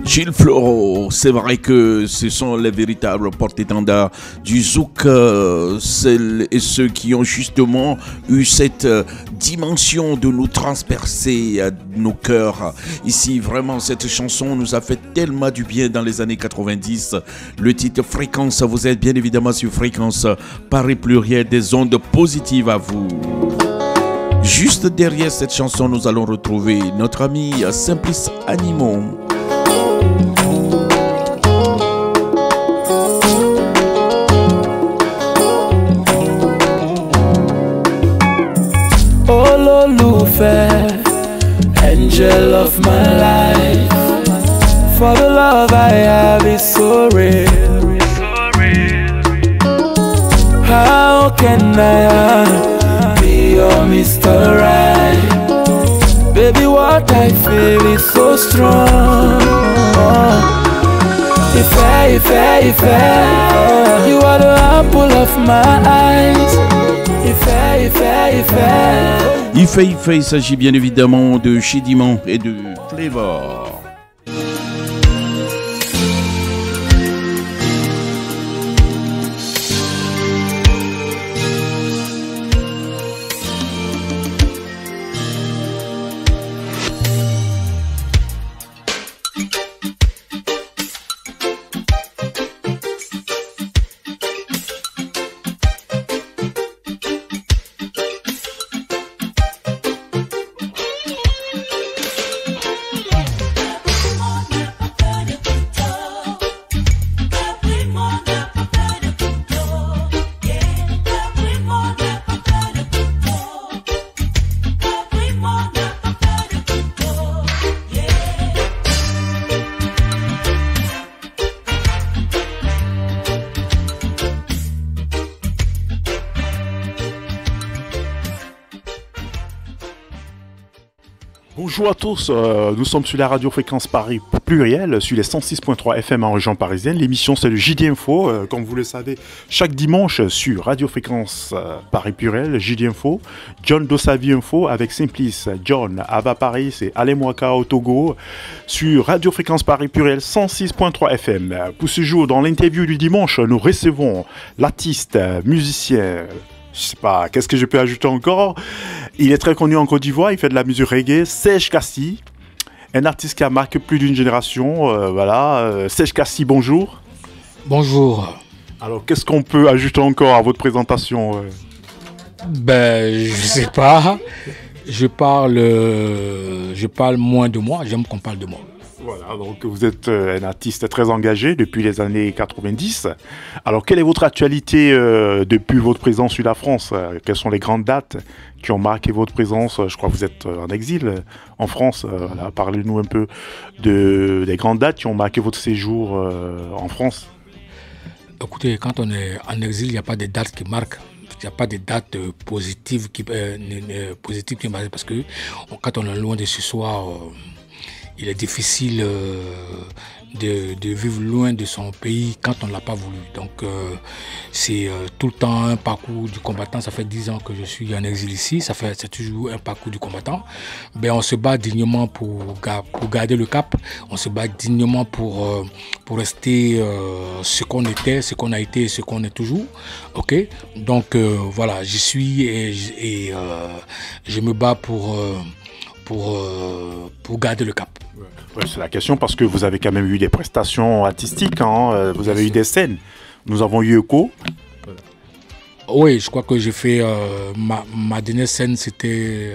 Gilles Floro, c'est vrai que ce sont les véritables porte-étendards du zouk, celles et ceux qui ont justement eu cette dimension de nous transpercer nos cœurs. Ici, vraiment, cette chanson nous a fait tellement du bien dans les années 90. Le titre Fréquence, vous êtes bien évidemment sur Fréquence, Paris Pluriel, des ondes positives à vous. Juste derrière cette chanson, nous allons retrouver notre ami Simplice Animaux. Oh Lolufe, angel of my life, for the love I have is so real. How can I be your Mr. Right? Baby, what I feel is so strong. If you are the apple of my eyes. Il s'agit bien évidemment de Chidimon et de Flavor. Bonjour à tous, nous sommes sur la radio Fréquence Paris Pluriel, sur les 106.3 FM en région parisienne. L'émission c'est le JD Info, comme vous le savez, chaque dimanche sur Radio Fréquence Paris Pluriel, JD Info, John Dosavi Info avec Simplice, John, Ava Paris et Alemwaka au Togo, sur Radio Fréquence Paris Pluriel 106.3 FM. Pour ce jour, dans l'interview du dimanche, nous recevons l'artiste, musicien, je sais pas, qu'est-ce que je peux ajouter encore? Il est très connu en Côte d'Ivoire, il fait de la musique reggae, Serge Kassi, un artiste qui a marqué plus d'une génération, voilà. Serge Kassi, bonjour. Bonjour. Alors, qu'est-ce qu'on peut ajouter encore à votre présentation? Ben, je sais pas. Je parle moins de moi, j'aime qu'on parle de moi. Voilà, donc vous êtes un artiste très engagé depuis les années 90. Alors, quelle est votre actualité depuis votre présence sur la France? Quelles sont les grandes dates qui ont marqué votre présence? Je crois que vous êtes en exil en France. Voilà, parlez-nous un peu des grandes dates qui ont marqué votre séjour en France. Écoutez, quand on est en exil, il n'y a pas de dates qui marquent. Il n'y a pas de dates positives qui marquent parce que quand on est loin de ce soir, il est difficile de vivre loin de son pays quand on ne l'a pas voulu. Donc c'est tout le temps un parcours du combattant. Ça fait 10 ans que je suis en exil ici. C'est toujours un parcours du combattant. Ben, on se bat dignement pour garder le cap. On se bat dignement pour rester ce qu'on était, ce qu'on a été et ce qu'on est toujours. Ok. Donc voilà, j'y suis et je me bats pour garder le cap. Ouais, c'est la question parce que vous avez quand même eu des prestations artistiques, hein, vous avez eu des scènes. Nous avons eu Echo. Oui, je crois que j'ai fait ma dernière scène, c'était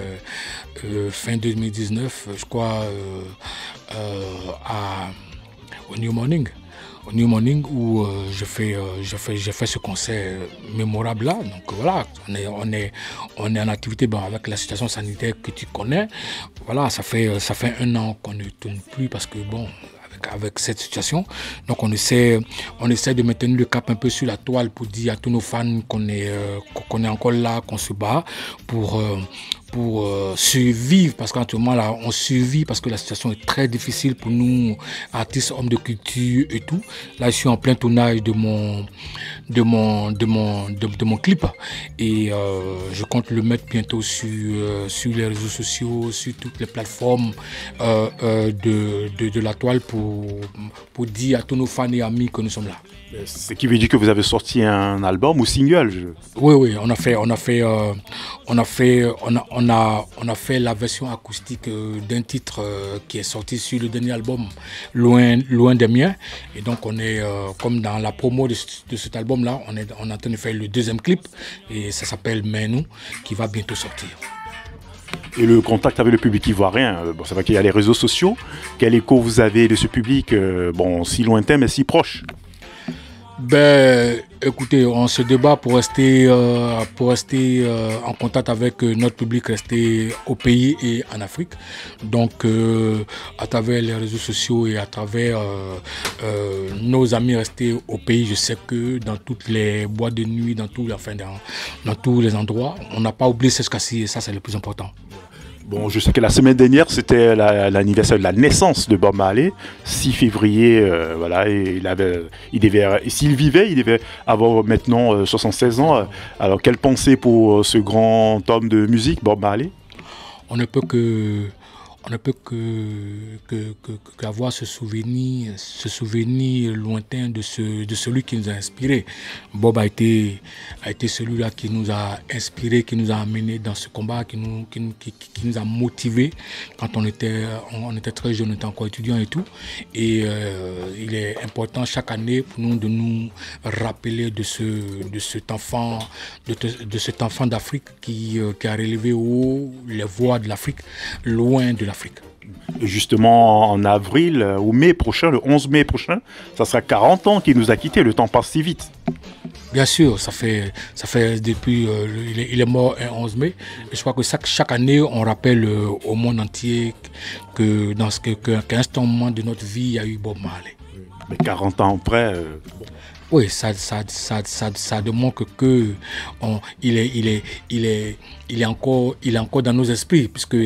fin 2019, je crois, au New Morning. Au New Morning où j'ai fait ce concert mémorable là. Donc voilà, on est en activité avec la situation sanitaire que tu connais. Voilà, ça fait 1 an qu'on ne tourne plus parce que bon, avec cette situation. Donc on essaie de maintenir le cap un peu sur la toile pour dire à tous nos fans qu'on est encore là, qu'on se bat pour survivre, parce qu'actuellement là on survit parce que la situation est très difficile pour nous artistes, hommes de culture et tout. Là je suis en plein tournage de mon clip et je compte le mettre bientôt sur les réseaux sociaux, sur toutes les plateformes de la toile pour dire à tous nos fans et amis que nous sommes là. Ce qui veut dire que vous avez sorti un album ou single? Oui, on a fait la version acoustique d'un titre qui est sorti sur le dernier album, Loin des miens. Et donc on est comme dans la promo de cet album-là, on est en train de faire le deuxième clip et ça s'appelle Mais nous, qui va bientôt sortir. Et le contact avec le public ivoirien, bon, c'est vrai qu'il y a les réseaux sociaux. Quel écho vous avez de ce public, bon, si lointain mais si proche? Ben, écoutez, on se débat pour rester en contact avec notre public, rester au pays et en Afrique. Donc, à travers les réseaux sociaux et à travers nos amis restés au pays, je sais que dans toutes les boîtes de nuit, dans tous les endroits, on n'a pas oublié ce cas-ci et ça, c'est le plus important. Bon, je sais que la semaine dernière, c'était l'anniversaire de la naissance de Bob Marley, 6 février, voilà, et s'il vivait, il devait avoir maintenant 76 ans. Alors, quelle pensée pour ce grand homme de musique, Bob Marley? On ne peut qu'avoir ce souvenir lointain de celui qui nous a inspirés. Bob a été celui-là qui nous a inspirés, qui nous a amenés dans ce combat, qui nous a motivés quand on était très jeunes, on était encore étudiants et tout. Et il est important chaque année pour nous de nous rappeler de cet enfant d'Afrique qui a relevé haut les voies de l'Afrique, loin de l'Afrique. Justement, en avril ou mai prochain, le 11 mai prochain, ça sera 40 ans qu'il nous a quittés. Le temps passe si vite. Bien sûr, ça fait depuis... il est mort le 11 mai. Et je crois que chaque année, on rappelle au monde entier qu'à un moment de notre vie, il y a eu Bob Marley. Mais 40 ans après... Oui, ça démontre que il est encore dans nos esprits, puisque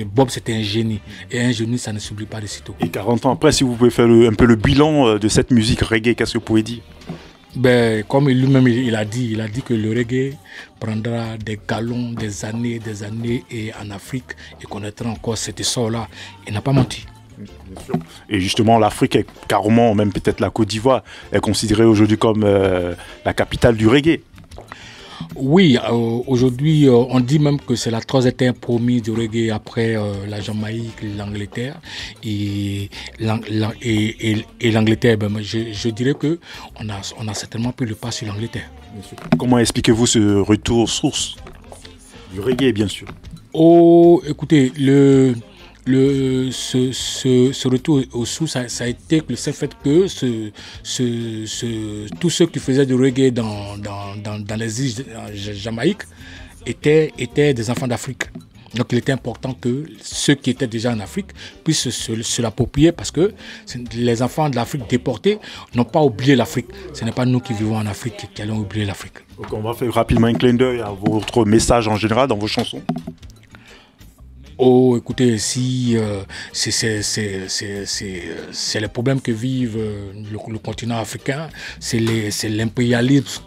Bob c'était un génie. Et un génie, ça ne s'oublie pas de sitôt. Et 40 ans après, si vous pouvez faire un peu le bilan de cette musique reggae, qu'est-ce que vous pouvez dire? Ben, comme lui-même il a dit que le reggae prendra des galons, des années et en Afrique et connaîtra encore cet essor-là. Il n'a pas menti. Et justement, l'Afrique est carrément, même peut-être la Côte d'Ivoire, est considérée aujourd'hui comme la capitale du reggae. Oui, aujourd'hui, on dit même que c'est la troisième terre promise du reggae après la Jamaïque, l'Angleterre et l'Angleterre. Ben, je dirais qu'on a certainement pris le pas sur l'Angleterre. Comment expliquez-vous ce retour source du reggae, bien sûr? Oh, écoutez, ce retour au sources, ça a été le seul fait que tous ceux qui faisaient du reggae dans les îles Jamaïque étaient des enfants d'Afrique. Donc il était important que ceux qui étaient déjà en Afrique puissent se l'approprier, parce que les enfants de l'Afrique déportés n'ont pas oublié l'Afrique. Ce n'est pas nous qui vivons en Afrique qui allons oublier l'Afrique. Donc on va faire rapidement un clin d'œil à votre message en général dans vos chansons. Oh, écoutez, si c'est les problèmes que vivent le continent africain, c'est l'impérialisme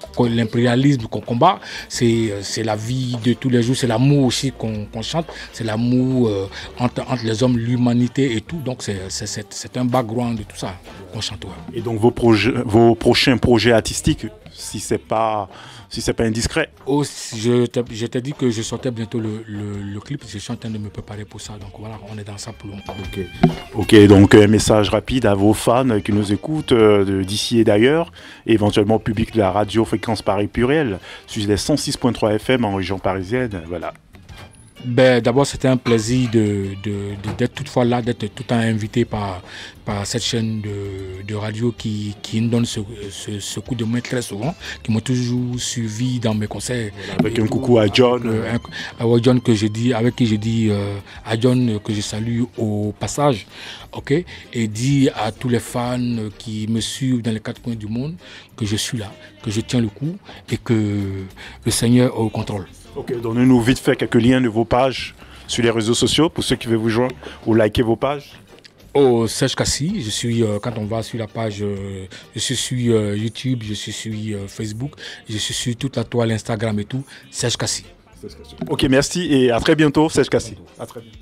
qu'on combat, c'est la vie de tous les jours, c'est l'amour aussi qu'on chante, c'est l'amour entre les hommes, l'humanité et tout. Donc c'est un background de tout ça qu'on chante. Ouais. Et donc vos prochains projets artistiques, si c'est pas indiscret. Oh, je t'ai dit que je sortais bientôt le clip, je suis en train de me préparer pour ça, donc voilà, on est dans ça pour longtemps. Ok, donc un message rapide à vos fans qui nous écoutent d'ici et d'ailleurs, et éventuellement au public de la radio Fréquence Paris Pluriel, sur les 106.3 FM en région parisienne, voilà. Ben, d'abord, c'était un plaisir d'être toutefois là, d'être tout le temps invité par cette chaîne de radio qui me donne ce coup de main très souvent, qui m'a toujours suivi dans mes concerts. Avec un coucou à John. John avec qui je dis à John que je salue au passage, ok, et dit à tous les fans qui me suivent dans les 4 coins du monde que je suis là, que je tiens le coup et que le Seigneur est au contrôle. Ok, donnez-nous vite fait quelques liens de vos pages sur les réseaux sociaux pour ceux qui veulent vous joindre ou liker vos pages. Oh, Serge Kassi, je suis, quand on va sur la page, je suis sur YouTube, je suis sur Facebook, je suis sur toute la toile Instagram et tout, Serge Kassi. Ok, merci et à très bientôt, Serge Kassi. À très bientôt.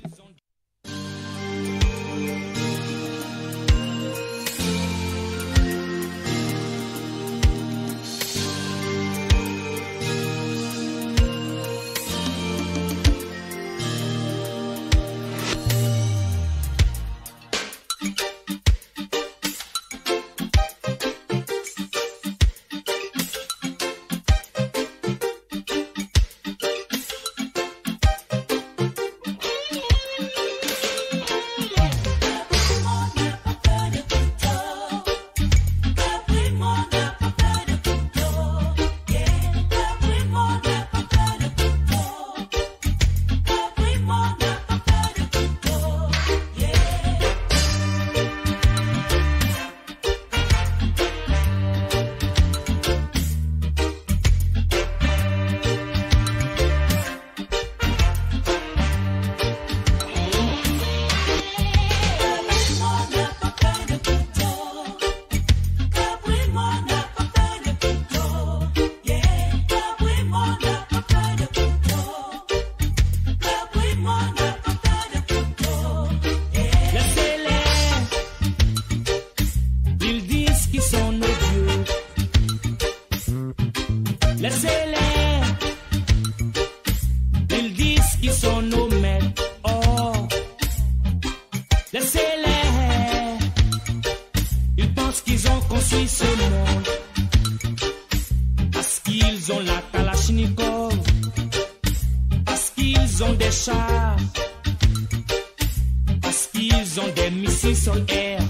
Parce qu'ils ont des missiles sol-air,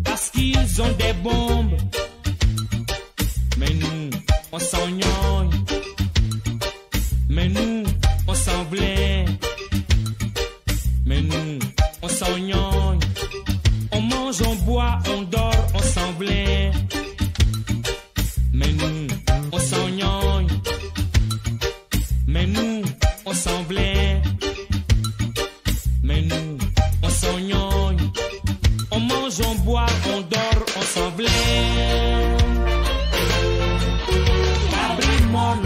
parce qu'ils ont des bombes. Mais nous, on s'ennuie. Mais nous, on s'en blême. Mais nous, on s'ennuie. On mange, on boit, on dort, on s'en blême. Mais nous, on s'ennuie. Mais nous, on s'en blême. Mais nous, on s'ennuie. On mange, on boit, on dort, on s'en blême. Cabri mon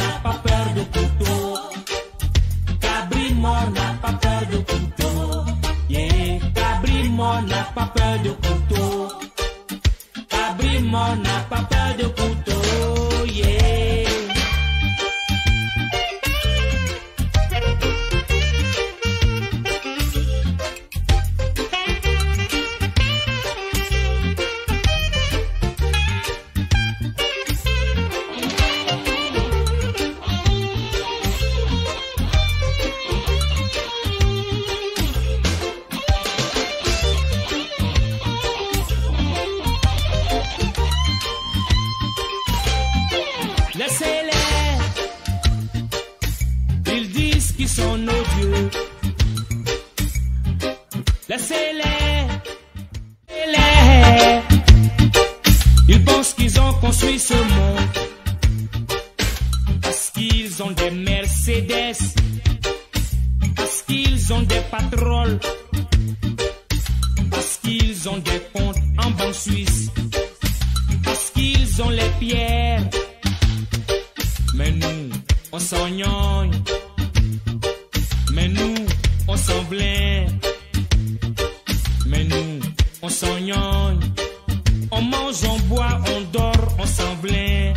qui sont nos dieux. Laissez-les, laissez-les. Ils pensent qu'ils ont construit ce monde parce qu'ils ont des Mercedes, parce qu'ils ont des pétroles, parce qu'ils ont des comptes en banque suisse, parce qu'ils ont les pierres. Mais nous, on s'en gnône. Mais nous, on s'en blinde. Mais nous, on s'en gnône. On mange, on boit, on dort, on s'en blinde.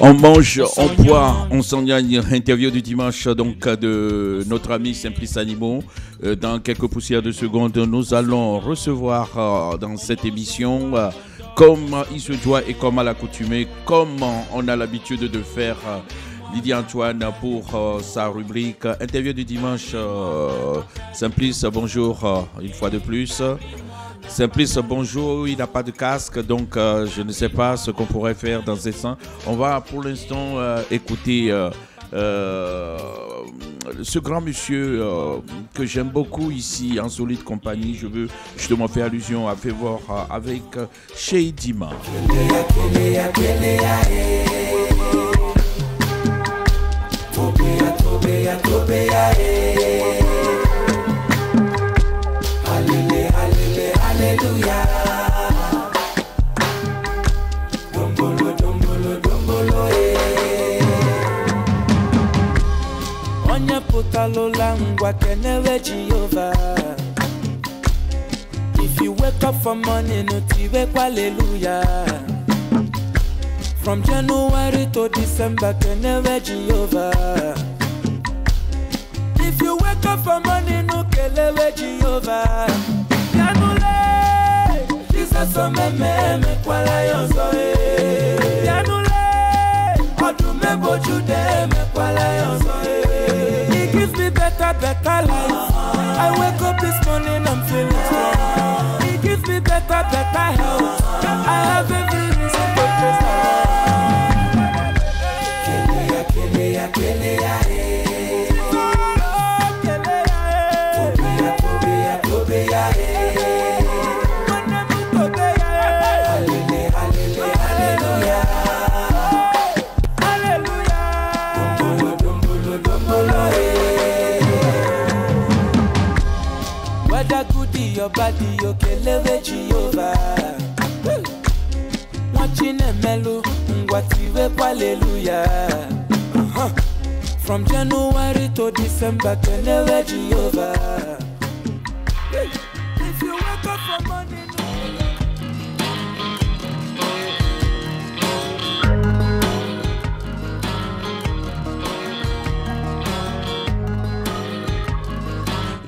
On mange, on boit, on s'en gagne. Interview du dimanche donc de notre ami Simplice Animo. Dans quelques poussières de secondes, nous allons recevoir dans cette émission, comme il se doit et comme à l'accoutumée, comme on a l'habitude de faire, Lydia Antoine pour sa rubrique Interview du dimanche. Simplice, bonjour une fois de plus. Simplice, bonjour, il n'a pas de casque, donc je ne sais pas ce qu'on pourrait faire dans ces sens. On va pour l'instant écouter ce grand monsieur que j'aime beaucoup ici en solide compagnie. Je veux justement faire allusion à Févor avec Sheidima. Alléluia. Dombolo, dombolo, dombolo, Onya potalola ngwa kenewe Jehovah. If you wake up for morning, utiwe kwa hallelujah. From January to December, kenewe Jehovah. If you wake up for morning, ukelewe Jehovah. So me kwa la yonso Yanule Odume bojude me kwa la yonso He gives me better life. I wake up this morning, I'm feeling strong. He gives me better health. I have every reason to praise the Lord. Kelea, your body, you can live Jehovah. Watching a mellow, what you will, hallelujah. From January to December, can live Jehovah. If you wake up for money,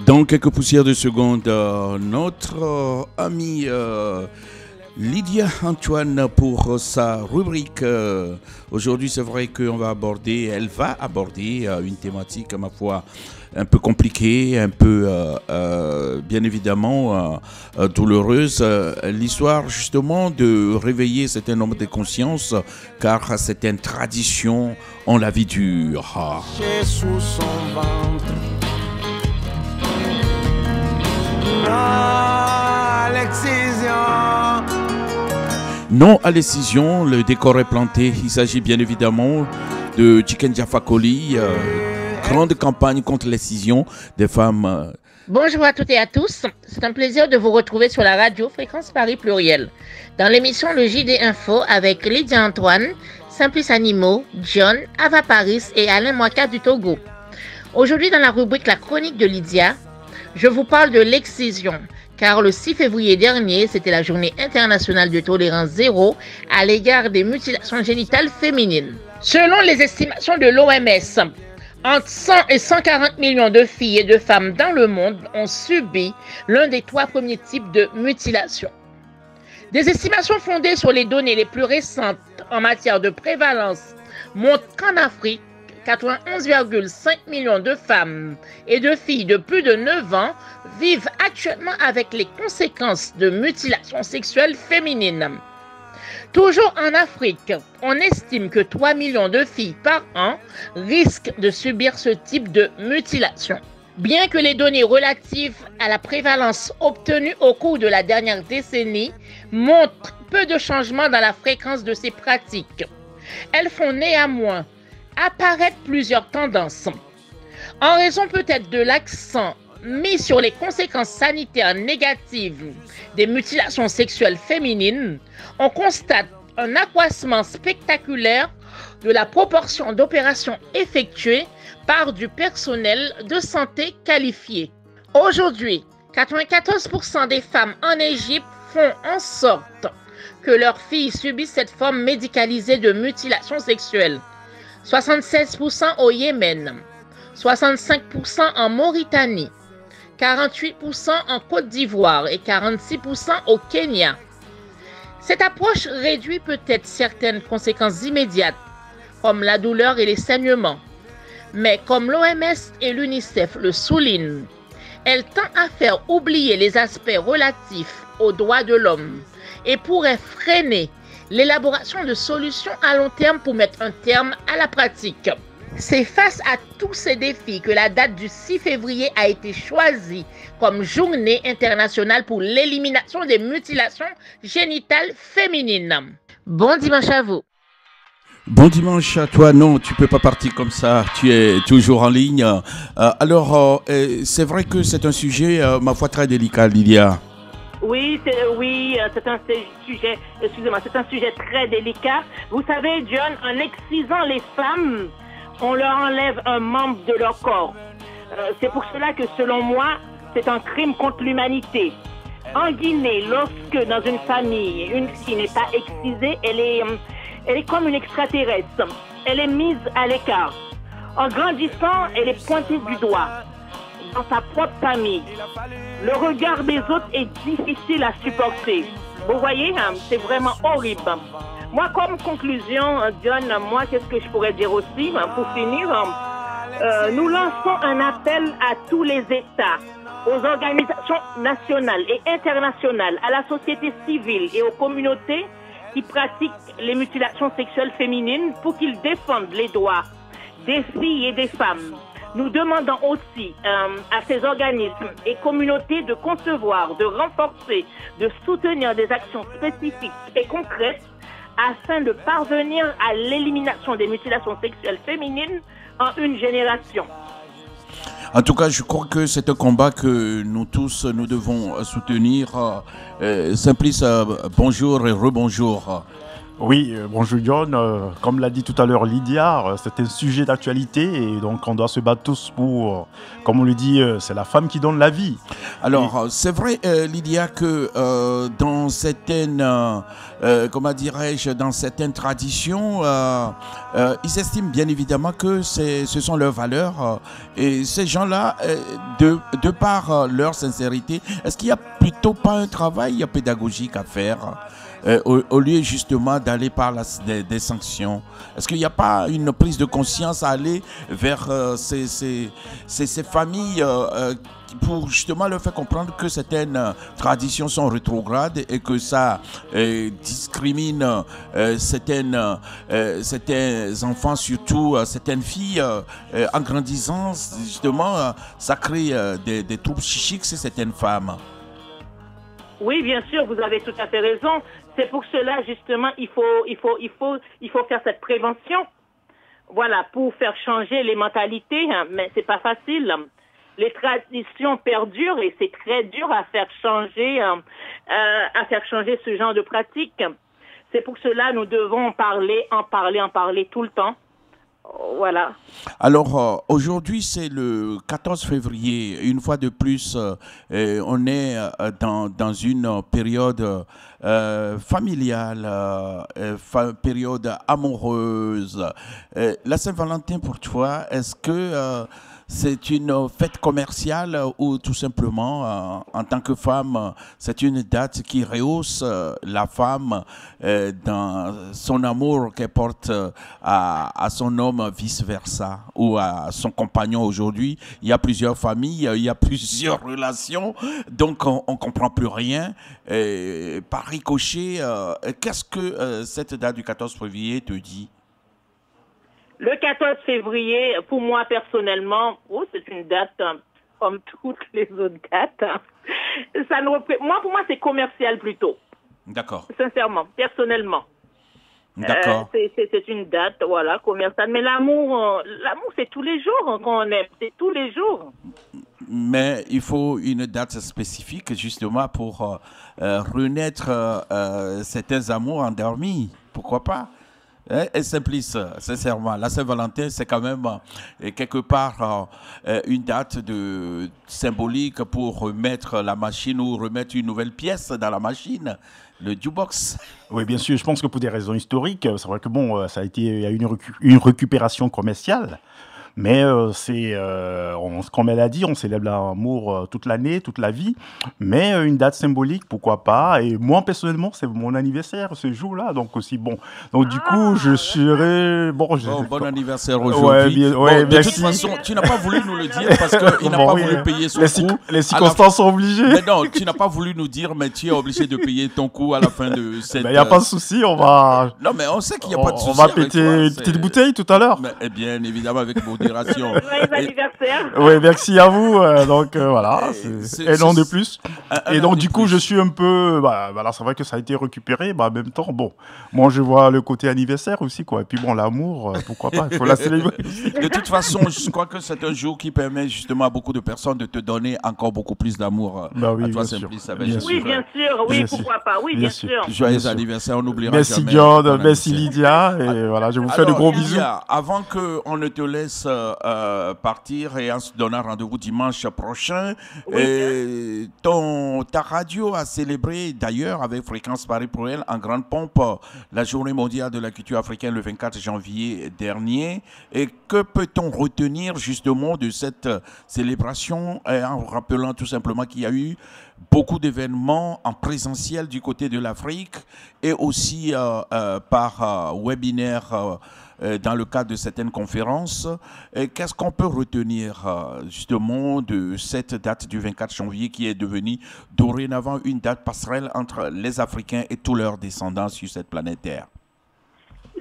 Dans quelques poussières de secondes, notre ami Lydia Antoine pour sa rubrique. Aujourd'hui, c'est vrai qu'elle va aborder une thématique, à ma foi, un peu compliquée, un peu, bien évidemment, douloureuse. L'histoire, justement, de réveiller certains nombres de consciences, car c'est une tradition, on la vie dure. Sous son ventre. Non à l'excision, le décor est planté. Il s'agit bien évidemment de Chicken Jaffa Koli, grande campagne contre l'excision des femmes. Bonjour à toutes et à tous, c'est un plaisir de vous retrouver sur la radio Fréquence Paris Pluriel, dans l'émission Le JD Info avec Lydia Antoine, Simplice Animo, John, Ava Paris et Alain Mwaka du Togo. Aujourd'hui dans la rubrique La Chronique de Lydia, je vous parle de l'excision, car le 6 février dernier, c'était la journée internationale de tolérance zéro à l'égard des mutilations génitales féminines. Selon les estimations de l'OMS, entre 100 et 140 millions de filles et de femmes dans le monde ont subi l'un des 3 premiers types de mutilation. Des estimations fondées sur les données les plus récentes en matière de prévalence montrent qu'en Afrique, 91,5 millions de femmes et de filles de plus de 9 ans vivent actuellement avec les conséquences de mutilations sexuelles féminines. Toujours en Afrique, on estime que 3 millions de filles par an risquent de subir ce type de mutilation. Bien que les données relatives à la prévalence obtenues au cours de la dernière décennie montrent peu de changements dans la fréquence de ces pratiques, elles font néanmoins apparaître plusieurs tendances. En raison peut-être de l'accent mis sur les conséquences sanitaires négatives des mutilations sexuelles féminines, on constate un accroissement spectaculaire de la proportion d'opérations effectuées par du personnel de santé qualifié. Aujourd'hui, 94% des femmes en Égypte font en sorte que leurs filles subissent cette forme médicalisée de mutilation sexuelle. 76% au Yémen, 65% en Mauritanie, 48% en Côte d'Ivoire et 46% au Kenya. Cette approche réduit peut-être certaines conséquences immédiates, comme la douleur et les saignements. Mais comme l'OMS et l'UNICEF le soulignent, elle tend à faire oublier les aspects relatifs aux droits de l'homme et pourrait freiner l'élaboration de solutions à long terme pour mettre un terme à la pratique. C'est face à tous ces défis que la date du 6 février a été choisie comme journée internationale pour l'élimination des mutilations génitales féminines. Bon dimanche à vous. Bon dimanche à toi. Non, tu peux pas partir comme ça. Tu es toujours en ligne. C'est vrai que c'est un sujet, ma foi, très délicat, Lydia. Oui, c'est un sujet, excusez-moi, c'est un sujet très délicat. Vous savez, John, en excisant les femmes, on leur enlève un membre de leur corps. C'est pour cela que, selon moi, c'est un crime contre l'humanité. En Guinée, lorsque dans une famille, une fille n'est pas excisée, elle est comme une extraterrestre. Elle est mise à l'écart. En grandissant, elle est pointée du doigt dans sa propre famille. Le regard des autres est difficile à supporter. Vous voyez, c'est vraiment horrible. Moi, comme conclusion, John, moi, qu'est-ce que je pourrais dire aussi, pour finir, nous lançons un appel à tous les États, aux organisations nationales et internationales, à la société civile et aux communautés qui pratiquent les mutilations sexuelles féminines pour qu'ils défendent les droits des filles et des femmes. Nous demandons aussi à ces organismes et communautés de concevoir, de renforcer, de soutenir des actions spécifiques et concrètes afin de parvenir à l'élimination des mutilations sexuelles féminines en une génération. En tout cas, je crois que c'est un combat que nous tous, nous devons soutenir. Simplice, bonjour et rebonjour. Oui, bonjour John. Comme l'a dit tout à l'heure Lydia, c'est un sujet d'actualité et donc on doit se battre tous pour, comme on le dit, c'est la femme qui donne la vie. Alors, c'est vrai, Lydia, que dans certaines, comment dirais-je, dans certaines traditions, ils estiment bien évidemment que ce sont leurs valeurs. Et ces gens-là, de par leur sincérité, est-ce qu'il n'y a plutôt pas un travail pédagogique à faire au lieu justement d'aller par des sanctions? Est-ce qu'il n'y a pas une prise de conscience à aller vers ces familles pour justement leur faire comprendre que certaines traditions sont rétrogrades et que ça discrimine certains enfants, surtout certaines filles, en grandissant justement ça crée des troubles psychiques chez certaines femmes? Oui, bien sûr, vous avez tout à fait raison. C'est pour cela, justement, il faut faire cette prévention. Voilà, pour faire changer les mentalités, mais c'est pas facile. Les traditions perdurent et c'est très dur à faire changer ce genre de pratique. C'est pour cela nous devons en parler tout le temps. Voilà. Alors, aujourd'hui, c'est le 14 février. Une fois de plus, on est dans une période familiale, période amoureuse. La Saint-Valentin, pour toi, est-ce que c'est une fête commerciale ou tout simplement, en tant que femme, c'est une date qui rehausse la femme dans son amour qu'elle porte à son homme, vice-versa, ou à son compagnon aujourd'hui. Il y a plusieurs familles, il y a plusieurs relations, donc on ne comprend plus rien. Par ricochet, qu'est-ce que cette date du 14 février te dit? Le 14 février, pour moi personnellement, c'est une date comme toutes les autres dates. Pour moi, c'est commercial plutôt. D'accord. Sincèrement, personnellement. D'accord. C'est une date, voilà, commerciale. Mais l'amour, c'est tous les jours qu'on aime. C'est tous les jours. Mais il faut une date spécifique justement pour renaître certains amours endormis. Pourquoi pas? Et Simplice, sincèrement, la Saint-Valentin, c'est quand même quelque part une date symbolique pour remettre la machine ou remettre une nouvelle pièce dans la machine, le jukebox. Oui, bien sûr, je pense que pour des raisons historiques, c'est vrai que bon, il y a eu une récupération commerciale. Mais comme elle a dit, on célèbre l'amour toute l'année, toute la vie. Mais une date symbolique, pourquoi pas. Et moi, personnellement, c'est mon anniversaire ce jour-là. Donc aussi, bon. Donc du coup, je serai... Bon anniversaire aujourd'hui. De toute façon, tu n'as pas voulu nous le dire parce qu'il n'a pas voulu payer son coût. Les circonstances sont obligées. Mais non, tu n'as pas voulu nous dire, mais tu es obligé de payer ton coût à la fin de cette... Il n'y a pas de souci, on va... Non, mais on sait qu'il n'y a pas de souci. On va péter une petite bouteille tout à l'heure. Eh bien, évidemment, avec modération. Joyeux anniversaire. Oui, merci à vous. Donc voilà, et non de plus. Et donc du coup, je suis un peu... Voilà, c'est vrai que ça a été récupéré. En même temps, bon, moi je vois le côté anniversaire aussi, quoi. Et puis bon, l'amour, pourquoi pas, il faut la célébrer. De toute façon, je crois que c'est un jour qui permet justement à beaucoup de personnes de te donner encore beaucoup plus d'amour oui, à toi, Simplice. Oui, bien sûr, oui, pourquoi pas, oui, bien sûr. Joyeux anniversaire, on n'oubliera merci jamais. Merci John, merci Lydia, et voilà, je vous fais de gros bisous. Avant qu'on ne te laisse partir et en se donnant rendez-vous dimanche prochain, ta radio a célébré d'ailleurs avec Fréquence Paris pour elle en grande pompe la journée mondiale de la culture africaine le 24 janvier dernier. Et que peut-on retenir justement de cette célébration en rappelant tout simplement qu'il y a eu beaucoup d'événements en présentiel du côté de l'Afrique et aussi par webinaire dans le cadre de certaines conférences. Qu'est-ce qu'on peut retenir justement de cette date du 24 janvier qui est devenue dorénavant une date passerelle entre les Africains et tous leurs descendants sur cette planète Terre?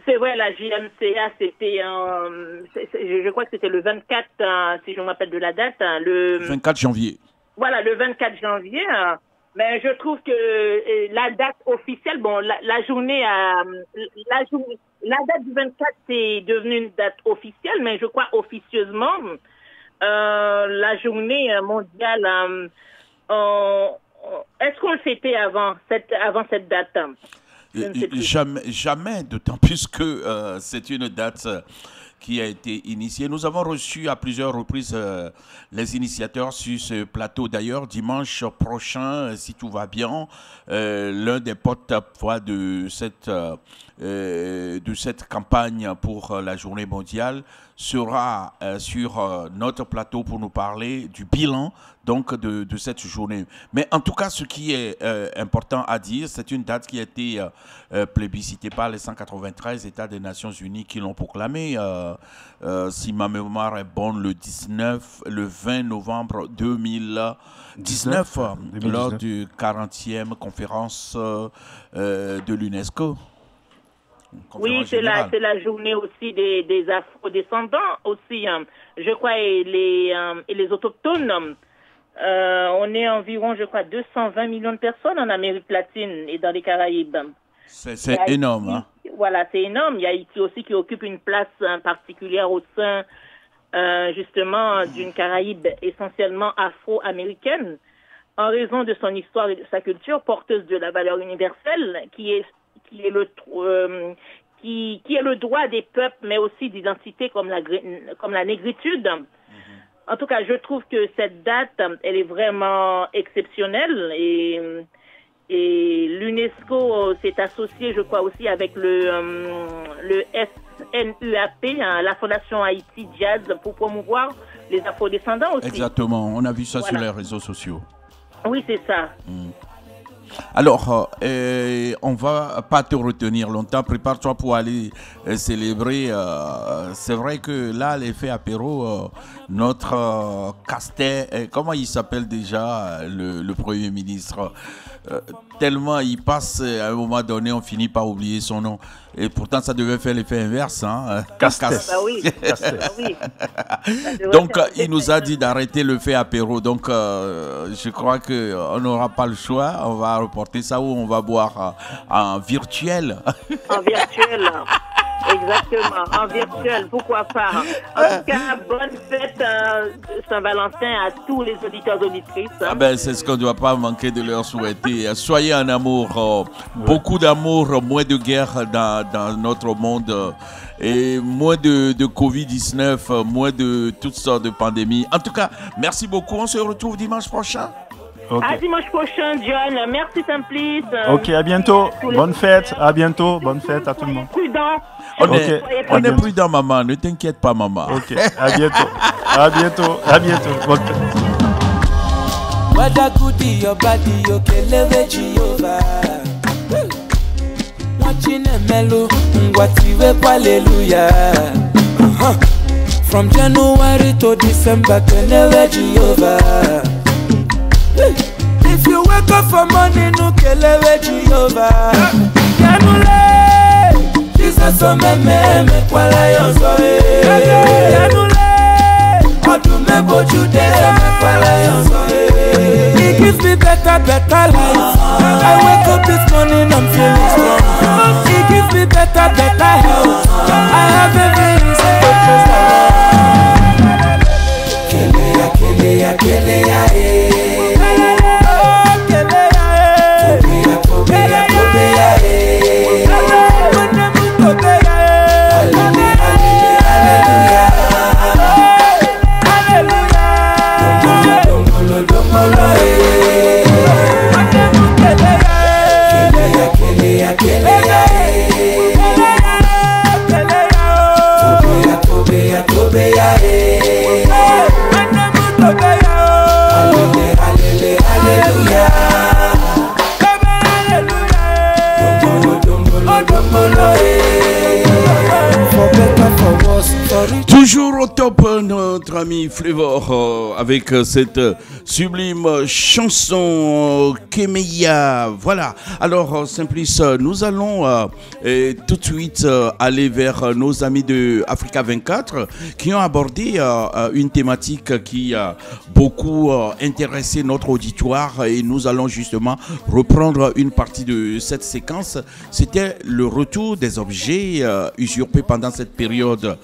C'est vrai, la JMCA, c'était, je crois que c'était le 24, si je me rappelle de la date. Le 24 janvier. Voilà, le 24 janvier. Mais je trouve que la date officielle, bon, la date du 24, c'est devenu une date officielle, mais je crois officieusement, la journée mondiale, est-ce qu'on le fêtait avant cette date? Jamais, d'autant plus que c'est une date qui a été initiée. Nous avons reçu à plusieurs reprises les initiateurs sur ce plateau. D'ailleurs, dimanche prochain, si tout va bien, l'un des porte-voix de cette campagne pour la journée mondiale sera sur notre plateau pour nous parler du bilan donc de cette journée. Mais en tout cas, ce qui est important à dire, c'est une date qui a été plébiscitée par les 193 États des Nations Unies qui l'ont proclamée, si ma mémoire est bonne, le 20 novembre 2019, lors du 40e conférence de l'UNESCO. Oui, c'est la journée aussi des Afro-descendants aussi, je crois, et les autochtones. On est environ, je crois, 220 millions de personnes en Amérique latine et dans les Caraïbes. C'est énorme. Hein? Voilà, c'est énorme. Il y a Haïti aussi qui occupe une place particulière au sein, justement, d'une Caraïbe essentiellement afro-américaine, en raison de son histoire et de sa culture porteuse de la valeur universelle, qui est le droit des peuples, mais aussi d'identité comme la négritude. En tout cas, je trouve que cette date, elle est vraiment exceptionnelle et l'UNESCO s'est associé, je crois, aussi avec le SNUAP, la Fondation Haïti Jazz, pour promouvoir les afrodescendants aussi. Exactement, on a vu ça sur Voilà. les réseaux sociaux. Oui, c'est ça. Alors, on va pas te retenir longtemps. Prépare-toi pour aller célébrer. C'est vrai que là, l'effet apéro, notre Castet, comment il s'appelle déjà, le Premier ministre, tellement il passe à un moment donné, on finit par oublier son nom. Et pourtant, ça devait faire l'effet inverse. Hein? Castet. Bah oui. Bah oui. Donc, il nous a dit d'arrêter le fait apéro. Donc, je crois qu'on n'aura pas le choix. On va reporter ça ou on va boire en virtuel. En virtuel. Exactement, en virtuel, pourquoi pas. En tout cas, bonne fête Saint-Valentin à tous les auditeurs et auditrices. Ah ben, c'est ce qu'on ne doit pas manquer de leur souhaiter. Soyez en amour, beaucoup d'amour, moins de guerre dans notre monde et moins de Covid-19, moins de toutes sortes de pandémies. En tout cas, merci beaucoup. On se retrouve dimanche prochain. À dimanche prochain, John. Merci Simplice. Ok, à bientôt. Bonne fête. À bientôt. Bonne fête à tout le monde. Prudent. On est prudent, maman. Ne t'inquiète pas, maman. Ok, à bientôt. À bientôt. À bientôt. Bonne fête. Whether good your body, okay, level Jehovah. Watching a mellow, what you hallelujah. From January to December, never Jehovah. If you wake up for morning, okay, level Jehovah. Yanule, Jesus o me kwala yonso Yanule, odume bojude me kwala yonso He gives me better life. I wake up this morning, I'm feeling strong. He gives me better health. I have every reason to praise the Lord. Keleya, Toujours au top, notre ami Flavor avec cette sublime chanson Kemeya. Voilà. Alors, Simplice, nous allons tout de suite aller vers nos amis de Africa 24 qui ont abordé une thématique qui a beaucoup intéressé notre auditoire et nous allons justement reprendre une partie de cette séquence. C'était le retour des objets usurpés pendant cette période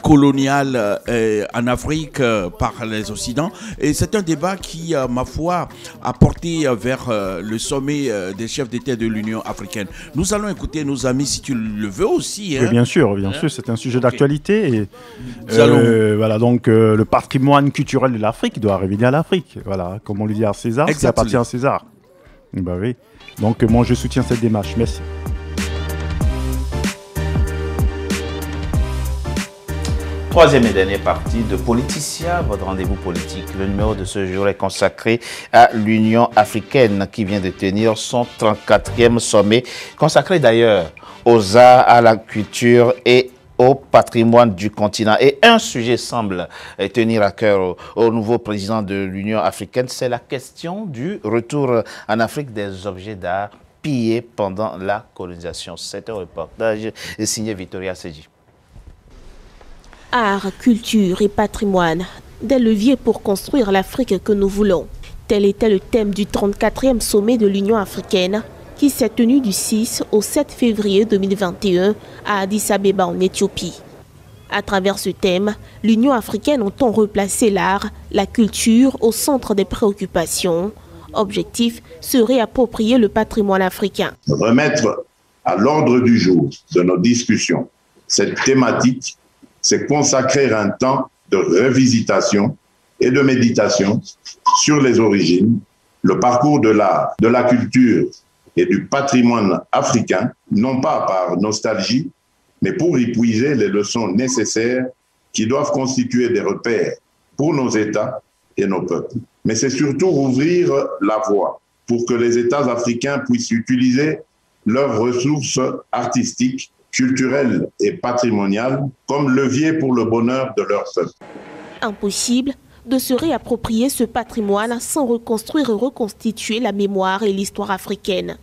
coloniale en Afrique par les Occidents. Et c'est un débat qui, ma foi, a porté vers le sommet des chefs d'État de l'Union africaine. Nous allons écouter nos amis, si tu le veux aussi. Hein. Oui, bien sûr, c'est un sujet d'actualité. Voilà, donc le patrimoine culturel de l'Afrique doit revenir à l'Afrique. Voilà, comme on lui dit à César, ce qui appartient à César. Bah oui. Donc moi, je soutiens cette démarche. Merci. Troisième et dernière partie de Politicia, votre rendez-vous politique. Le numéro de ce jour est consacré à l'Union africaine qui vient de tenir son 34e sommet, consacré d'ailleurs aux arts, à la culture et au patrimoine du continent. Et un sujet semble tenir à cœur au nouveau président de l'Union africaine, c'est la question du retour en Afrique des objets d'art pillés pendant la colonisation. C'est un reportage signé Victoria Seji. Art, culture et patrimoine, des leviers pour construire l'Afrique que nous voulons. Tel était le thème du 34e sommet de l'Union africaine qui s'est tenu du 6 au 7 février 2021 à Addis Abeba en Éthiopie. À travers ce thème, l'Union africaine entend replacer l'art, la culture au centre des préoccupations. Objectif, se réapproprier le patrimoine africain. Remettre à l'ordre du jour de nos discussions cette thématique, c'est consacrer un temps de revisitation et de méditation sur les origines, le parcours de l'art, de la culture et du patrimoine africain, non pas par nostalgie, mais pour y puiser les leçons nécessaires qui doivent constituer des repères pour nos États et nos peuples. Mais c'est surtout ouvrir la voie pour que les États africains puissent utiliser leurs ressources artistiques, culturelles et patrimoniales comme levier pour le bonheur de leur peuple. Impossible de se réapproprier ce patrimoine sans reconstruire et reconstituer la mémoire et l'histoire africaine.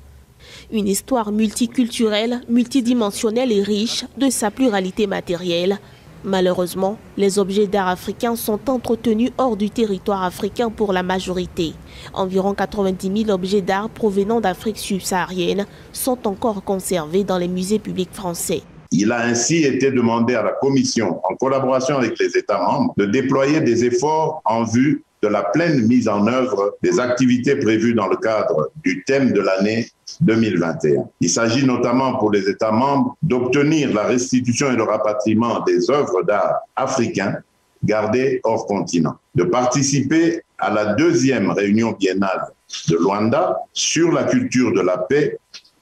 Une histoire multiculturelle, multidimensionnelle et riche de sa pluralité matérielle. Malheureusement, les objets d'art africains sont entretenus hors du territoire africain pour la majorité. Environ 90 000 objets d'art provenant d'Afrique subsaharienne sont encore conservés dans les musées publics français. Il a ainsi été demandé à la Commission, en collaboration avec les États membres, de déployer des efforts en vue de la pleine mise en œuvre des activités prévues dans le cadre du thème de l'année 2021. Il s'agit notamment pour les États membres d'obtenir la restitution et le rapatriement des œuvres d'art africains gardées hors continent, de participer à la 2e réunion biennale de Luanda sur la culture de la paix